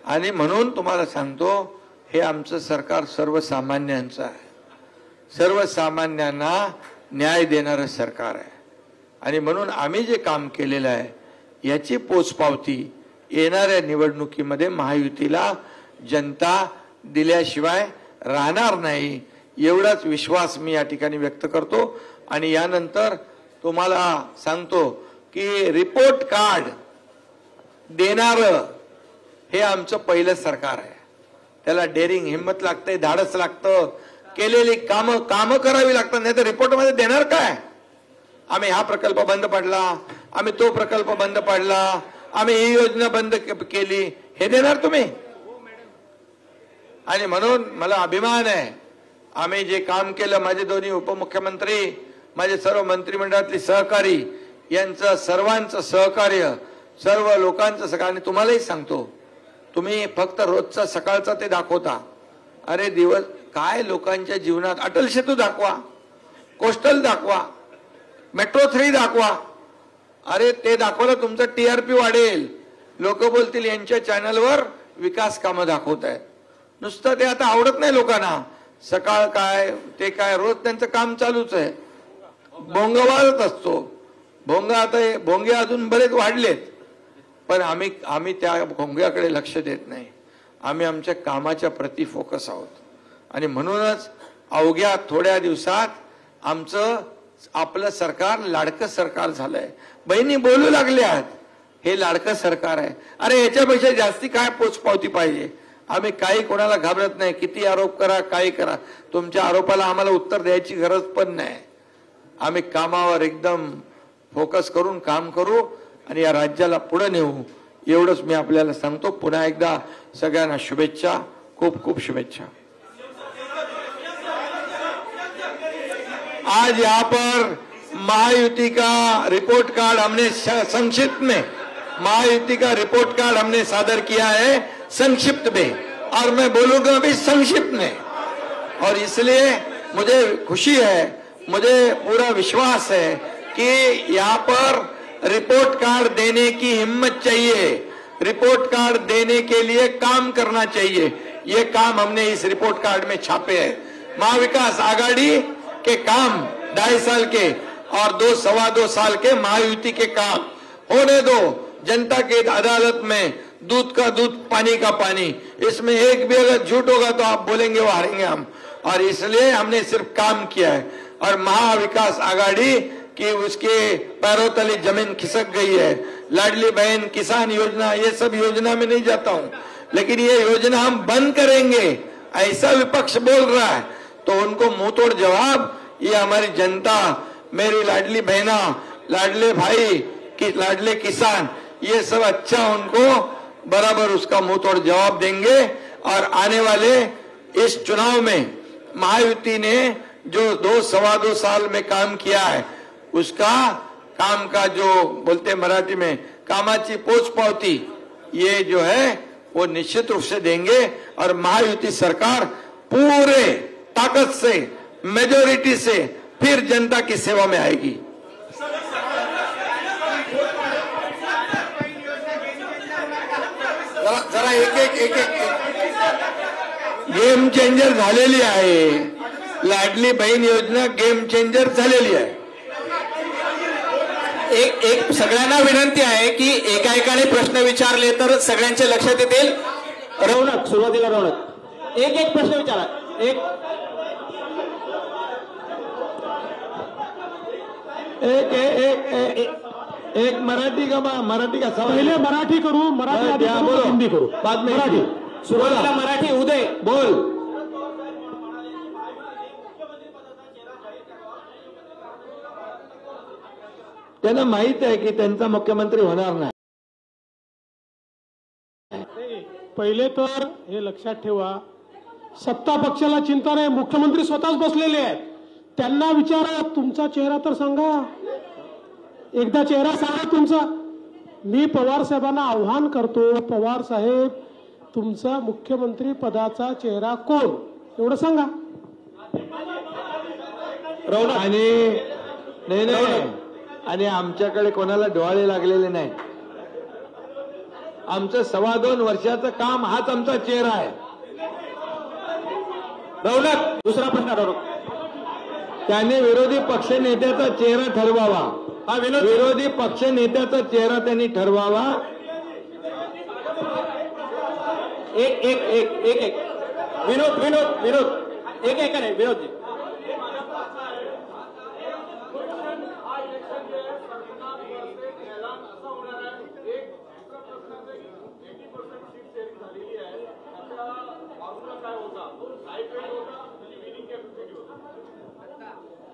Speaker 4: आणि म्हणून तुम्हाला सांगतो, हे आमचं सरकार सर्वसामान्यांचं आहे. सर्वसामान्यांना न्याय देणारं सरकार आहे. आणि म्हणून आम्ही जे काम केलेलं आहे याची पोचपावती येणाऱ्या निवडणुकीमध्ये महायुतीला जनता दिल्याशिवाय राहणार नाही, एवढाच विश्वास मी या ठिकाणी व्यक्त करतो. आणि यानंतर तुम्हाला सांगतो की रिपोर्ट कार्ड देणारं हे आमचं पहिलं सरकार आहे. त्याला डेअरिंग, हिंमत लागते, धाडस लागतं, केलेली कामं करावी लागतात. नाही तर रिपोर्टमध्ये देणार काय? आम्ही हा प्रकल्प बंद पाडला, आम्ही तो प्रकल्प बंद पाडला, आम्ही ही योजना बंद केली, हे देणार तुम्ही? आणि म्हणून मला अभिमान आहे, आम्ही जे काम केलं, माझे दोन्ही उपमुख्यमंत्री, माझे सर्व मंत्रिमंडळातले सहकारी, यांचं सर्वांचं सहकार्य, सर्व लोकांचं सहकार्य. आणि तुम्हालाही सांगतो, तुम्ही फक्त रोजचा सकाळचा ते दाखवता. अरे दिवस काय लोकांच्या जीवनात, अटल सेतू दाखवा, कोस्टल दाखवा, मेट्रो 3 दाखवा. अरे ते दाखवलं तुमचं TRP वाढेल. लोक बोलतील यांच्या चॅनलवर विकास कामं दाखवत आहेत. नुसतं ते आता आवडत नाही लोकांना. सकाळ काय ते काय, रोज त्यांचं काम चालूच आहे. भोंगवाळत असतो. भोंगे अजून बरेच वाढलेत, पण आम्ही त्या भोंग्याकडे लक्ष देत नाही. आम्ही आमच्या कामाच्या प्रती फोकस आहोत. आणि म्हणूनच अवघ्या थोड्या दिवसात आपलं सरकार लाडकं सरकार झालंय. बहिणी बोलू लागल्यात हे लाडकं सरकार आहे. अरे याच्यापेक्षा जास्ती काय पोचपावती पाहिजे? आम्ही काही कोणाला घाबरत नाही. किती आरोप करा, काही करा, तुमच्या आरोपाला आम्हाला उत्तर द्यायची गरज पण नाही. आम्ही कामावर एकदम फोकस करून काम करू आणि या राज्याला पुढे नेऊ, एवढंच मी आपल्याला सांगतो. पुन्हा एकदा सगळ्यांना शुभेच्छा, खूप खूप शुभेच्छा. आज यहाँ पर महायुति का रिपोर्ट कार्ड हमने संक्षिप्त में, महायुति का रिपोर्ट कार्ड हमने सादर किया है संक्षिप्त में, और मैं बोलूंगा भी संक्षिप्त में. और इसलिए मुझे खुशी है, मुझे पूरा विश्वास है कि यहाँ पर रिपोर्ट कार्ड देने की हिम्मत चाहिए, रिपोर्ट कार्ड देने के लिए काम करना चाहिए. ये काम हमने इस रिपोर्ट कार्ड में छापे हैं. महाविकास आघाड़ी के काम 2.5 साल के और 2-2.25 साल के महायुति के काम होने दो. जनता के अदालत में दूध का दूध, पानी का पानी. इसमें एक भी अगर झूठ होगा तो आप बोलेंगे वो हारेंगे हम. और इसलिए हमने सिर्फ काम किया है. और महाविकास आघाड़ी की उसके पैरों तले जमीन खिसक गई है. लाडली बहन, किसान योजना, ये सब योजना में नहीं जाता हूं, लेकिन ये योजना हम बंद करेंगे ऐसा विपक्ष बोल रहा है, तो उनको मुंह तोड़ जवाब ये हमारी जनता, मेरी लाडली बहना, लाडले भाई, लाडले किसान, ये सब अच्छा उनको बराबर उसका मुंह तोड़ जवाब देंगे. और आने वाले इस चुनाव में महायुति ने जो 2-2.25 साल में काम किया है, उसका काम का जो बोलते मराठी में कामाची पोचपावती, ये जो है वो निश्चित रूप से देंगे. और महायुति सरकार पूरे ताकत से, मेजोरिटी से फिर जनता की सेवा में आएगी.
Speaker 2: एक एक एक एक
Speaker 4: गेम चेंजर झालेली आहे. लाडली बहीण योजना गेम चेंजर झालेली आहे.
Speaker 5: एक सगळ्यांना विनंती आहे की एका एकाने प्रश्न विचारले तर सगळ्यांच्या लक्षात येतील. रौनक, सुरुवातीला रौनक, एक एक प्रश्न विचारा. एक
Speaker 4: एक एक एक एक मराठी का सवाल.
Speaker 3: पहिले मराठी करू, मराठी आधी करू,
Speaker 4: बोलो.
Speaker 3: हिंदी करू.
Speaker 4: बाद में
Speaker 3: मराठी.
Speaker 5: सुरुवातीला मराठी. उदय
Speaker 4: बोल. त्यांना माहित आहे की त्यांचा मुख्यमंत्री होणार नाही.
Speaker 3: पहिले तर हे लक्षात ठेवा, सत्ता पक्षाला चिंता नाही, मुख्यमंत्री स्वतःच बसलेले आहेत. त्यांना विचारा, तुमचा चेहरा तर सांगा, एकदा चेहरा सांगा तुमचा. मी पवार साहेबांना आव्हान करतो, पवार साहेब तुमचा मुख्यमंत्री पदाचा चेहरा कोण, एवढं सांगा.
Speaker 4: आणि नाही आणि आमच्याकडे कोणाला डोळे लागलेले नाही. आमचं 2.25 वर्षाचं काम हाच आमचा चेहरा आहे.
Speaker 5: रौनक, दुसरा प्रश्न रौनक.
Speaker 4: त्याने विरोधी पक्ष नेत्याचा चेहरा ठरवावा.
Speaker 5: हा विनोद.
Speaker 4: विरोधी पक्ष नेत्याचा चेहरा त्यांनी ठरवावा.
Speaker 5: एक एक एक एक एक विनोद विनोद विनोद एक एक नाही विनोदजी.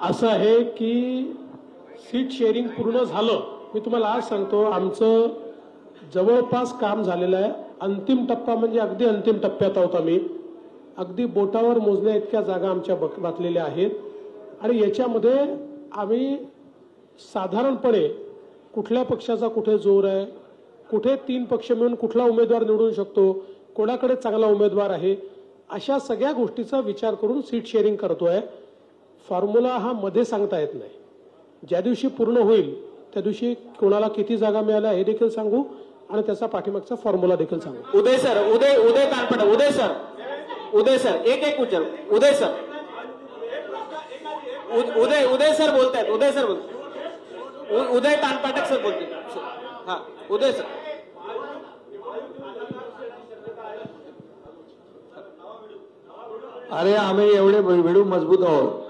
Speaker 3: असं आहे की सीट शेअरिंग पूर्ण झालं. मी तुम्हाला आज सांगतो, आमचं जवळपास काम झालेलं आहे. अंतिम टप्पा म्हणजे अगदी अंतिम टप्प्यात आहोत आम्ही. अगदी बोटावर मोजण्या इतक्या जागा आमच्या बातलेल्या आहेत. आणि याच्यामध्ये आम्ही साधारणपणे कुठल्या पक्षाचा कुठे जोर आहे, कुठे 3 पक्ष मिळून कुठला उमेदवार निवडून शकतो, कोणाकडे चांगला उमेदवार आहे, अशा सगळ्या गोष्टीचा विचार करून सीट शेअरिंग करतोय. फॉर्म्युला हा मध्ये सांगता येत नाही. ज्या दिवशी पूर्ण होईल त्या दिवशी कोणाला किती जागा मिळाल्या हे देखील सांगू आणि त्याचा पाठीमागचा फॉर्म्युला देखील सांगू.
Speaker 5: उदय सर, उदय तानपट, उदय सर एक एक विचार. उदय सर, उदय सर बोलतायत. उदय सर बोलतात. उदय तानपाटक सर बोलते. हा उदय सर.
Speaker 4: अरे आम्ही एवढे भिडू मजबूत आहोत.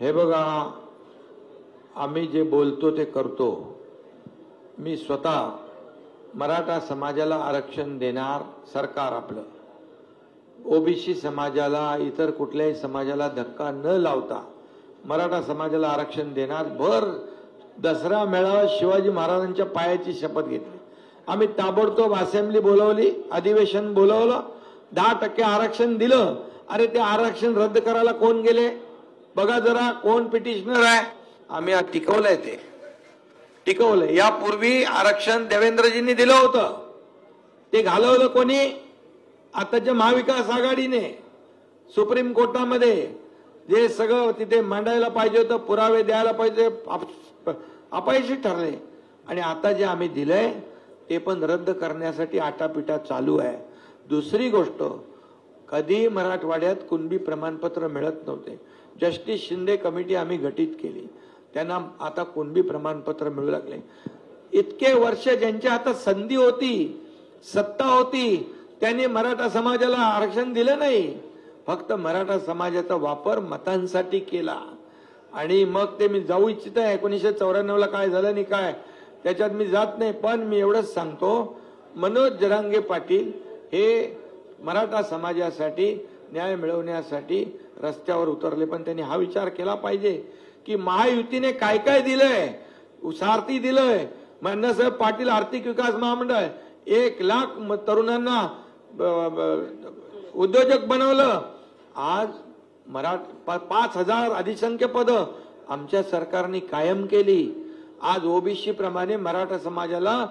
Speaker 4: हे बघा, आम्ही जे बोलतो ते करतो. मी स्वतः मराठा समाजाला आरक्षण देणार सरकार आपलं. ओबीसी समाजाला, इतर कुठल्याही समाजाला धक्का न लावता मराठा समाजाला आरक्षण देणार. भर दसरा मेळावा शिवाजी महाराजांच्या पायाची शपथ घेतली. आम्ही ताबडतोब असेंब्ली बोलवली, अधिवेशन बोलवलं, 10% आरक्षण दिलं. अरे ते आरक्षण रद्द करायला कोण गेले बघा जरा, कोण पिटिशनर आहे. आम्ही टिकवलंय, ते टिकवलंय. यापूर्वी आरक्षण देवेंद्रजींनी दिलं होतं, ते घालवलं कोणी? आताच्या महाविकास आघाडीने. सुप्रीम कोर्टामध्ये जे सगळं तिथे मांडायला पाहिजे होतं, पुरावे द्यायला पाहिजे, अपयशी ठरले. आणि आता जे आम्ही दिलंय ते पण रद्द करण्यासाठी आटापिटा चालू आहे. दुसरी गोष्ट, कधी मराठवाड्यात कुणबी प्रमाणपत्र मिळत नव्हते. जस्टिस शिंदे कमिटी आम्ही गठीत केली, त्यांना आता कुणबी प्रमाणपत्र मिळू लागले. इतके वर्ष ज्यांच्या हातात संधी होती, सत्ता होती, त्यांनी मराठा समाजाला आरक्षण दिलं नाही. फक्त मराठा समाजाचा वापर मतांसाठी केला. आणि मग ते मी जाऊ इच्छित आहे 1994ला काय झालं नाही काय त्याच्यात मी जात नाही. पण मी एवढंच सांगतो, मनोज जरांगे पाटील हे मराठा समाजासाठी न्याय मिळवण्यासाठी रस्त्यावर उतरले. पण त्यांनी हा विचार केला पाहिजे की महायुतीने काय काय दिलंय. सारथी दिलंय, अण्णासाहेब पाटील आर्थिक विकास महामंडळ, 1 लाख तरुणांना उद्योजक बनवलं. आज 5000 अधिसंख्य पद आमच्या सरकारने कायम केली. आज ओबीसी प्रमाणे मराठा समाजाला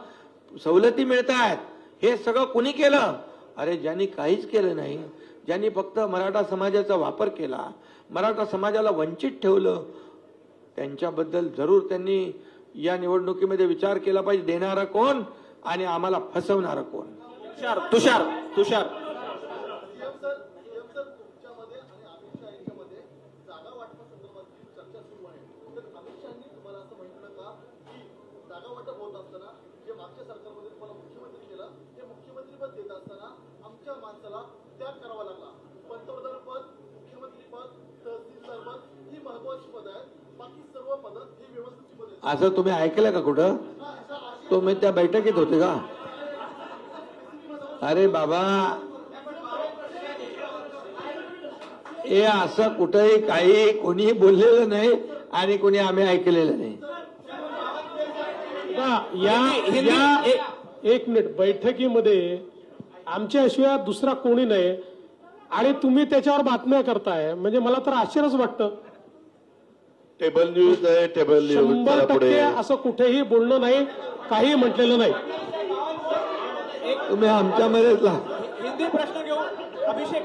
Speaker 4: सवलती मिळत आहेत. हे सगळं कुणी केलं? अरे ज्यांनी काहीच केलं नाही, ज्यांनी फक्त मराठा समाजाचा वापर केला, मराठा समाजाला वंचित ठेवलं, त्यांच्याबद्दल जरूर त्यांनी या निवडणुकीमध्ये विचार केला पाहिजे. देणारा कोण आणि आम्हाला फसवणारा कोण?
Speaker 5: तुषार
Speaker 4: असं तुम्ही ऐकलं का कुठं? तुम्ही त्या बैठकीत होते का? अरे बाबा, हे असं कुठेही काही कोणी बोललेलं नाही आणि कोणी आम्ही ऐकलेलं नाही.
Speaker 3: एक मिनिट, बैठकीमध्ये आमच्याशिवाय दुसरा कोणी नाही आणि तुम्ही त्याच्यावर बातम्या करताय, म्हणजे मला तर आश्चर्यच वाटतं.
Speaker 1: टेबल न्यूज आहे, टेबल न्यूज
Speaker 3: 100% असं कुठेही बोलणं नाही, काही म्हटलेलं नाही.
Speaker 4: तुम्ही आमच्यामध्येच
Speaker 5: हिंदी प्रश्न घेऊ. अभिषेक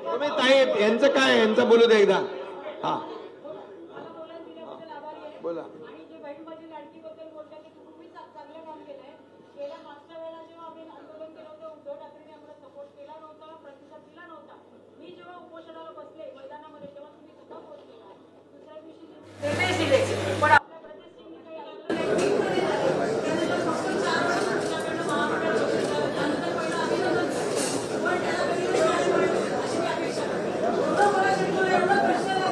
Speaker 4: तुम्ही ताई यांचं काय, यांचं बोलू दे एकदा. हा बोला.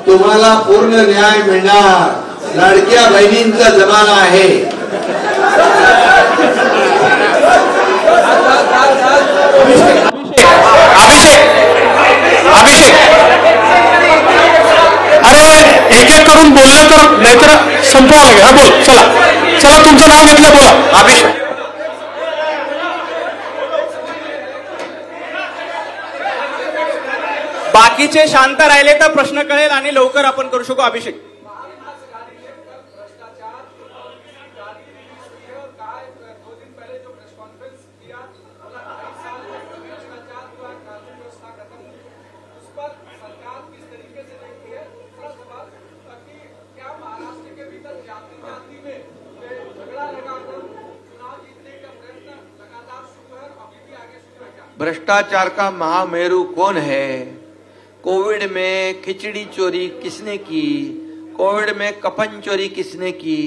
Speaker 4: तुम्हाला पूर्ण न्याय मिळणार. लाडक्या बहिणींचा जमाना आहे.
Speaker 3: अभिषेक, अरे एक एक करून बोललं तर नाहीतर संपवावं लागेल. हा बोल, चला तुमचं नाव घेतलं, बोला. अभिषेक.
Speaker 5: बाकीचे शांत राहिले तर प्रश्न कळेल आणि लवकर आपण करू शकू. अभिषेक.
Speaker 4: भ्रष्टाचार का महामेरू कौन है? कोविड में खिचड़ी चोरी किसने की? कोविड में कफन चोरी किसने की?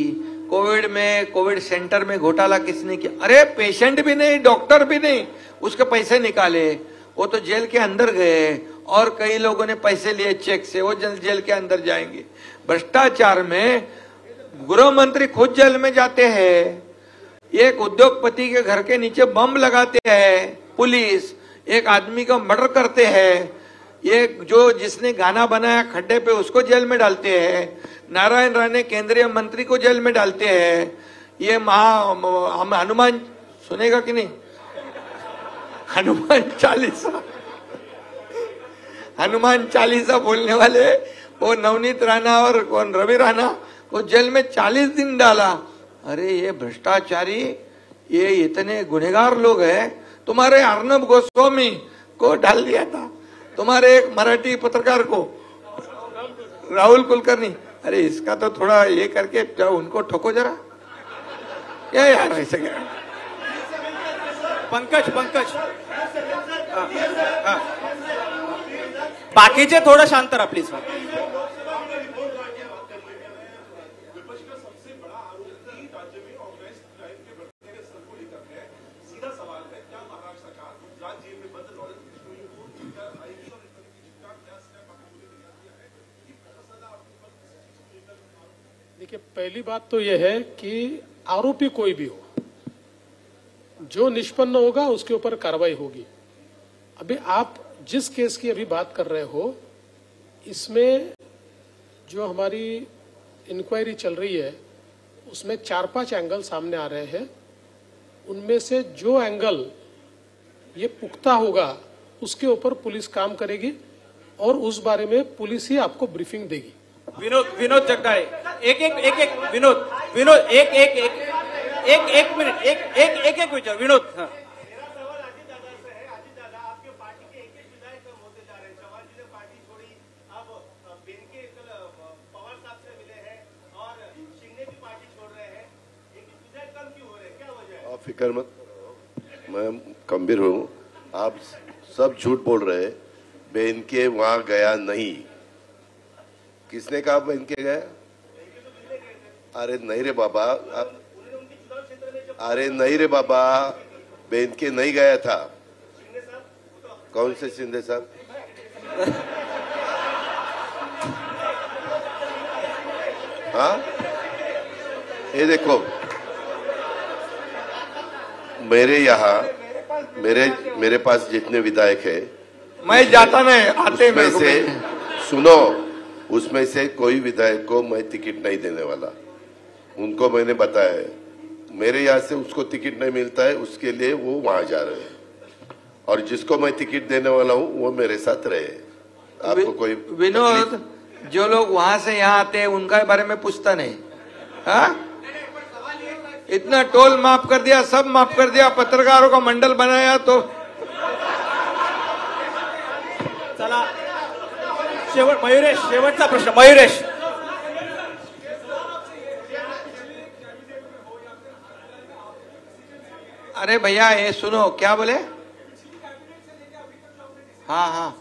Speaker 4: कोविड सेंटर में घोटाला किसने किया? अरे पेशेंट भी नहीं, डॉक्टर भी नहीं, उसके पैसे निकाले, वो तो जेल के अंदर गए और कई लोगों ने पैसे लिए चेक से, वो जेल के अंदर जाएंगे. भ्रष्टाचार में गृह मंत्री खुद जेल में जाते हैं. एक उद्योगपति के घर के नीचे बम लगाते हैं पुलिस, एक आदमी का मर्डर करते हैं, एक जिसने गाना बनाया खड्डे पे उसको जेल में डालते हैं, नारायण राणे केंद्रीय मंत्री को जेल में डालते हैं. ये हम हनुमान सुनेगा कि नहीं? हनुमान चालीसा बोलने वाले वो नवनीत राणा और कौन रवि राणा को जेल में 40 दिन डाला. अरे ये भ्रष्टाचारी, ये इतने गुनहगार लोग हैं. तुम्हारे अर्नब गोस्वामी को डाल दिया था, तुम्हारे एक मराठी पत्रकार को, राहुल कुलकर्णी. अरे इसका तो थोड़ा ये करके जाओ, उनको ठोको जरा. क्या यार ऐसे क्या?
Speaker 5: पंकज बाकीचे थोडं शांत राहा प्लीज.
Speaker 3: देखिए, पहली बात तो यह है कि आरोपी कोई भी हो, जो निष्पन्न होगा उसके ऊपर कार्रवाई होगी. अभी आप जिस केस की अभी बात कर रहे हो, इसमें जो हमारी इंक्वायरी चल रही है उसमें 4-5 एंगल सामने आ रहे हैं. उनमें से जो एंगल ये पुख्ता होगा उसके ऊपर पुलिस काम करेगी और उस बारे में पुलिस ही आपको ब्रीफिंग देगी।
Speaker 5: विनोद जगदाळे, एक विनोद एक मिनिट, एक विचार विनोद। हाँ।
Speaker 1: आप फिक्र मत, मैं गंभीर हूँ। आप सब झूठ बोल रहे हैं। बहन के वहां गया नहीं। किसने कहा बहन के गया? अरे नहीं रे बाबा, अरे नहीं रे बाबा, बहन के नहीं गया था। कौन से शिंदे साहब? हाँ, ये देखो, मेरे यहाँ मेरे पास जितने विधायक है,
Speaker 4: मैं जाता नहीं, आते
Speaker 1: उसमें से सुनो, उसमें से कोई विधायक को मैं टिकट नहीं देने वाला। उनको मैंने बताया है, मेरे यहाँ से उसको टिकट नहीं मिलता है, उसके लिए वो वहां जा रहे हैं। और जिसको मैं टिकट देने वाला हूँ वो मेरे साथ रहे। आपको कोई
Speaker 4: विनोद, जो लोग वहां से यहाँ आते हैं उनका बारे में पूछता नहीं। हाँ, इतना टोल माफ कर दिया, सब माफ कर दिया, पत्रकारों का मंडल बनाया, तो
Speaker 5: चला मयुरेश, शेवटचा प्रश्न मयुरेश।
Speaker 4: अरे भैया ये सुनो, क्या बोले? हाँ,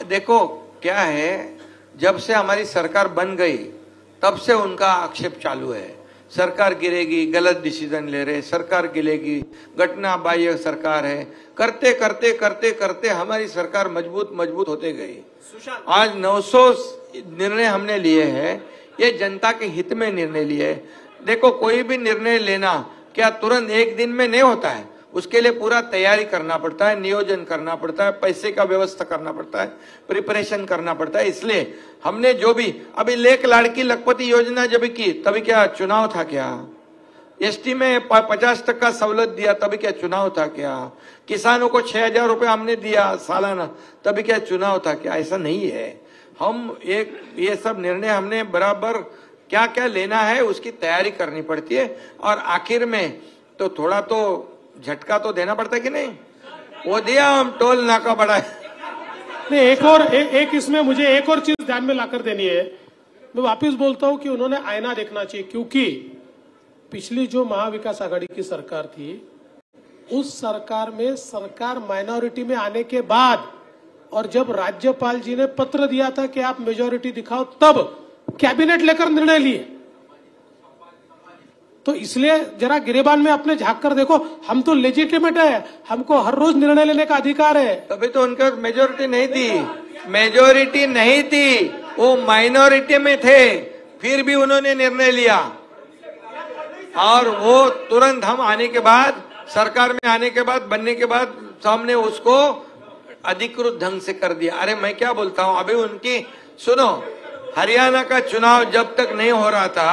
Speaker 4: देखो क्या है, जब से हमारी सरकार बन गई तब से उनका आक्षेप चालू है। सरकार गिरेगी, गलत डिसीजन ले रहे, सरकार गिरेगी, घटना बाह्य सरकार है, करते करते करते करते हमारी सरकार मजबूत होते गई। आज 900 निर्णय हमने लिए हैं, ये जनता के हित में निर्णय लिए। देखो, कोई भी निर्णय लेना क्या तुरंत एक दिन में नहीं होता है, उसके लिए पूरा तैयारी करना पड़ता है, नियोजन करना पड़ता है, पैसे का व्यवस्था करना पड़ता है, प्रिपरेशन करना पड़ता है। इसलिए हमने जो भी अभी लेख लाड़की लखपति योजना जब की, तभी क्या चुनाव था क्या? एसटी में 50% सवलत दिया, तभी क्या चुनाव था क्या? किसानों को 6,000 रुपए हमने दिया सालाना, तभी क्या चुनाव था क्या? ऐसा नहीं है। हम ये सब निर्णय हमने बराबर क्या क्या लेना है उसकी तैयारी करनी पड़ती है, और आखिर में तो थोड़ा तो झटका तो देना पड़ता है कि नहीं? वो दिया, हम टोल नाका बढ़ाए।
Speaker 3: नहीं, एक इसमें मुझे एक और चीज ध्यान में लाकर देनी है। मैं वापस बोलता हूं कि उन्होंने आईना देखना चाहिए, क्योंकि पिछली जो महाविकास आघाड़ी की सरकार थी, उस सरकार में सरकार माइनॉरिटी में आने के बाद, और जब राज्यपाल जी ने पत्र दिया था कि आप मेजोरिटी दिखाओ, तब कैबिनेट लेकर निर्णय लिए। तो इसलिए जरा गिरेबान में अपने झांक कर देखो, हम तो लेजिटिमेट है, हमको हर रोज निर्णय लेने का अधिकार है।
Speaker 4: तभी तो उनका मेजोरिटी नहीं थी, वो माइनॉरिटी में थे, फिर भी उन्होंने निर्णय लिया। और वो तुरंत हम आने के बाद, सरकार में आने के बाद, बनने के बाद, हमने उसको अधिकृत ढंग से कर दिया। अरे मैं क्या बोलता हूँ, अभी उनकी सुनो, हरियाणा का चुनाव जब तक नहीं हो रहा था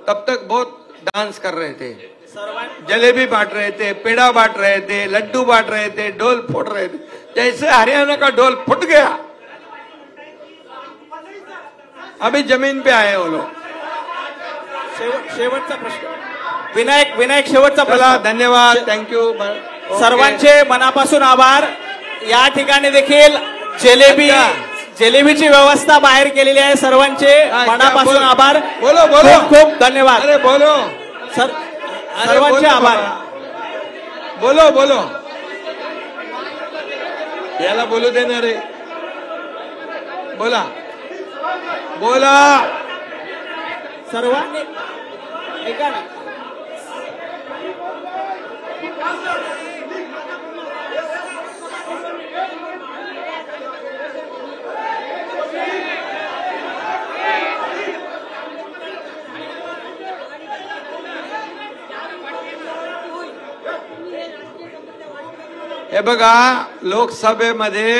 Speaker 4: तब तक बहुत डांस कर रहे थे, जलेबी बांट रहे थे, पेड़ा बांट रहे थे, लड्डू बांट रहे थे, ढोल फोड़ रहे थे। जैसे हरियाणा का ढोल फुट गया, अभी जमीन पे आए वो लोग।
Speaker 5: शेवटचा प्रश्न विनायक, शेवटचा प्रश्न।
Speaker 4: धन्यवाद, थँक्यू।
Speaker 5: सर्वांचे मनापासून आभार। या ठिकाणी देखील जिलेबीची व्यवस्था बाहेर केलेली आहे। सर्वांचे मनापासून आभार।
Speaker 4: बोलो
Speaker 5: खूप धन्यवाद।
Speaker 4: अरे बोलो
Speaker 5: सर्वांचे आभार।
Speaker 4: बोलो याला बोलू देणार रे, बोला
Speaker 5: सर्वांनी ऐका ना।
Speaker 4: हे बघा, लोकसभेमध्ये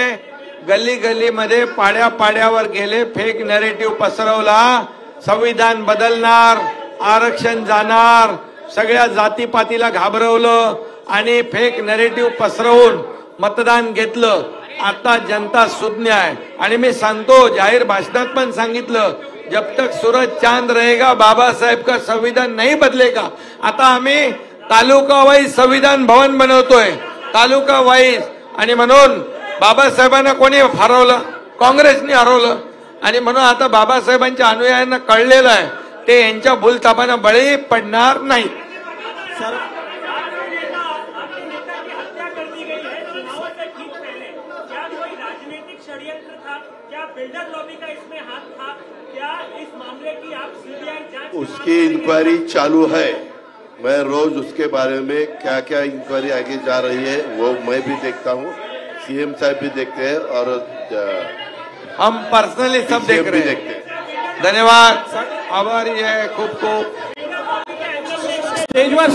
Speaker 4: गल्ली गल्लीमध्ये पाड्यावर गेले, फेक नॅरेटिव्ह पसरवला, संविधान बदलणार, आरक्षण जाणार, सगळ्या जातीपातीला घाबरवलं आणि फेक नरेटिव्ह पसरवून मतदान घेतलं. आता जनता सुज्ञ आहे आणि मी सांगतो, जाहीर भाषणात पण सांगितलं, जब तक सूरज चांद रहेगा बाबा साहेब का संविधान नहीं बदलेगा. आता आम्ही तालुका वाईज संविधान भवन बनवतोय, तालुका वाईज. आणि म्हणून बाबासाहेबांना कोणी हरवलं? काँग्रेसने हरवलं. आणि म्हणून आता बाबासाहेबांच्या अनुयायांना कळलेलं आहे ते यांच्या भूलथापांना बळी पडणार नाही.
Speaker 1: उसकी इंक्वायरी चालू है. मैं रोज उसके बारे में क्या क्या इंक्वायरी आगे जा रही है वो मैं भी देखता हूँ, सीएम साहब भी देखते हैं और
Speaker 4: हम पर्सनली सब
Speaker 1: CM
Speaker 4: देख
Speaker 1: भी
Speaker 4: रहे
Speaker 1: देखते
Speaker 4: हैं.
Speaker 1: हैं.
Speaker 4: धन्यवाद, आभारी है खूप खूप.
Speaker 5: स्टेजवर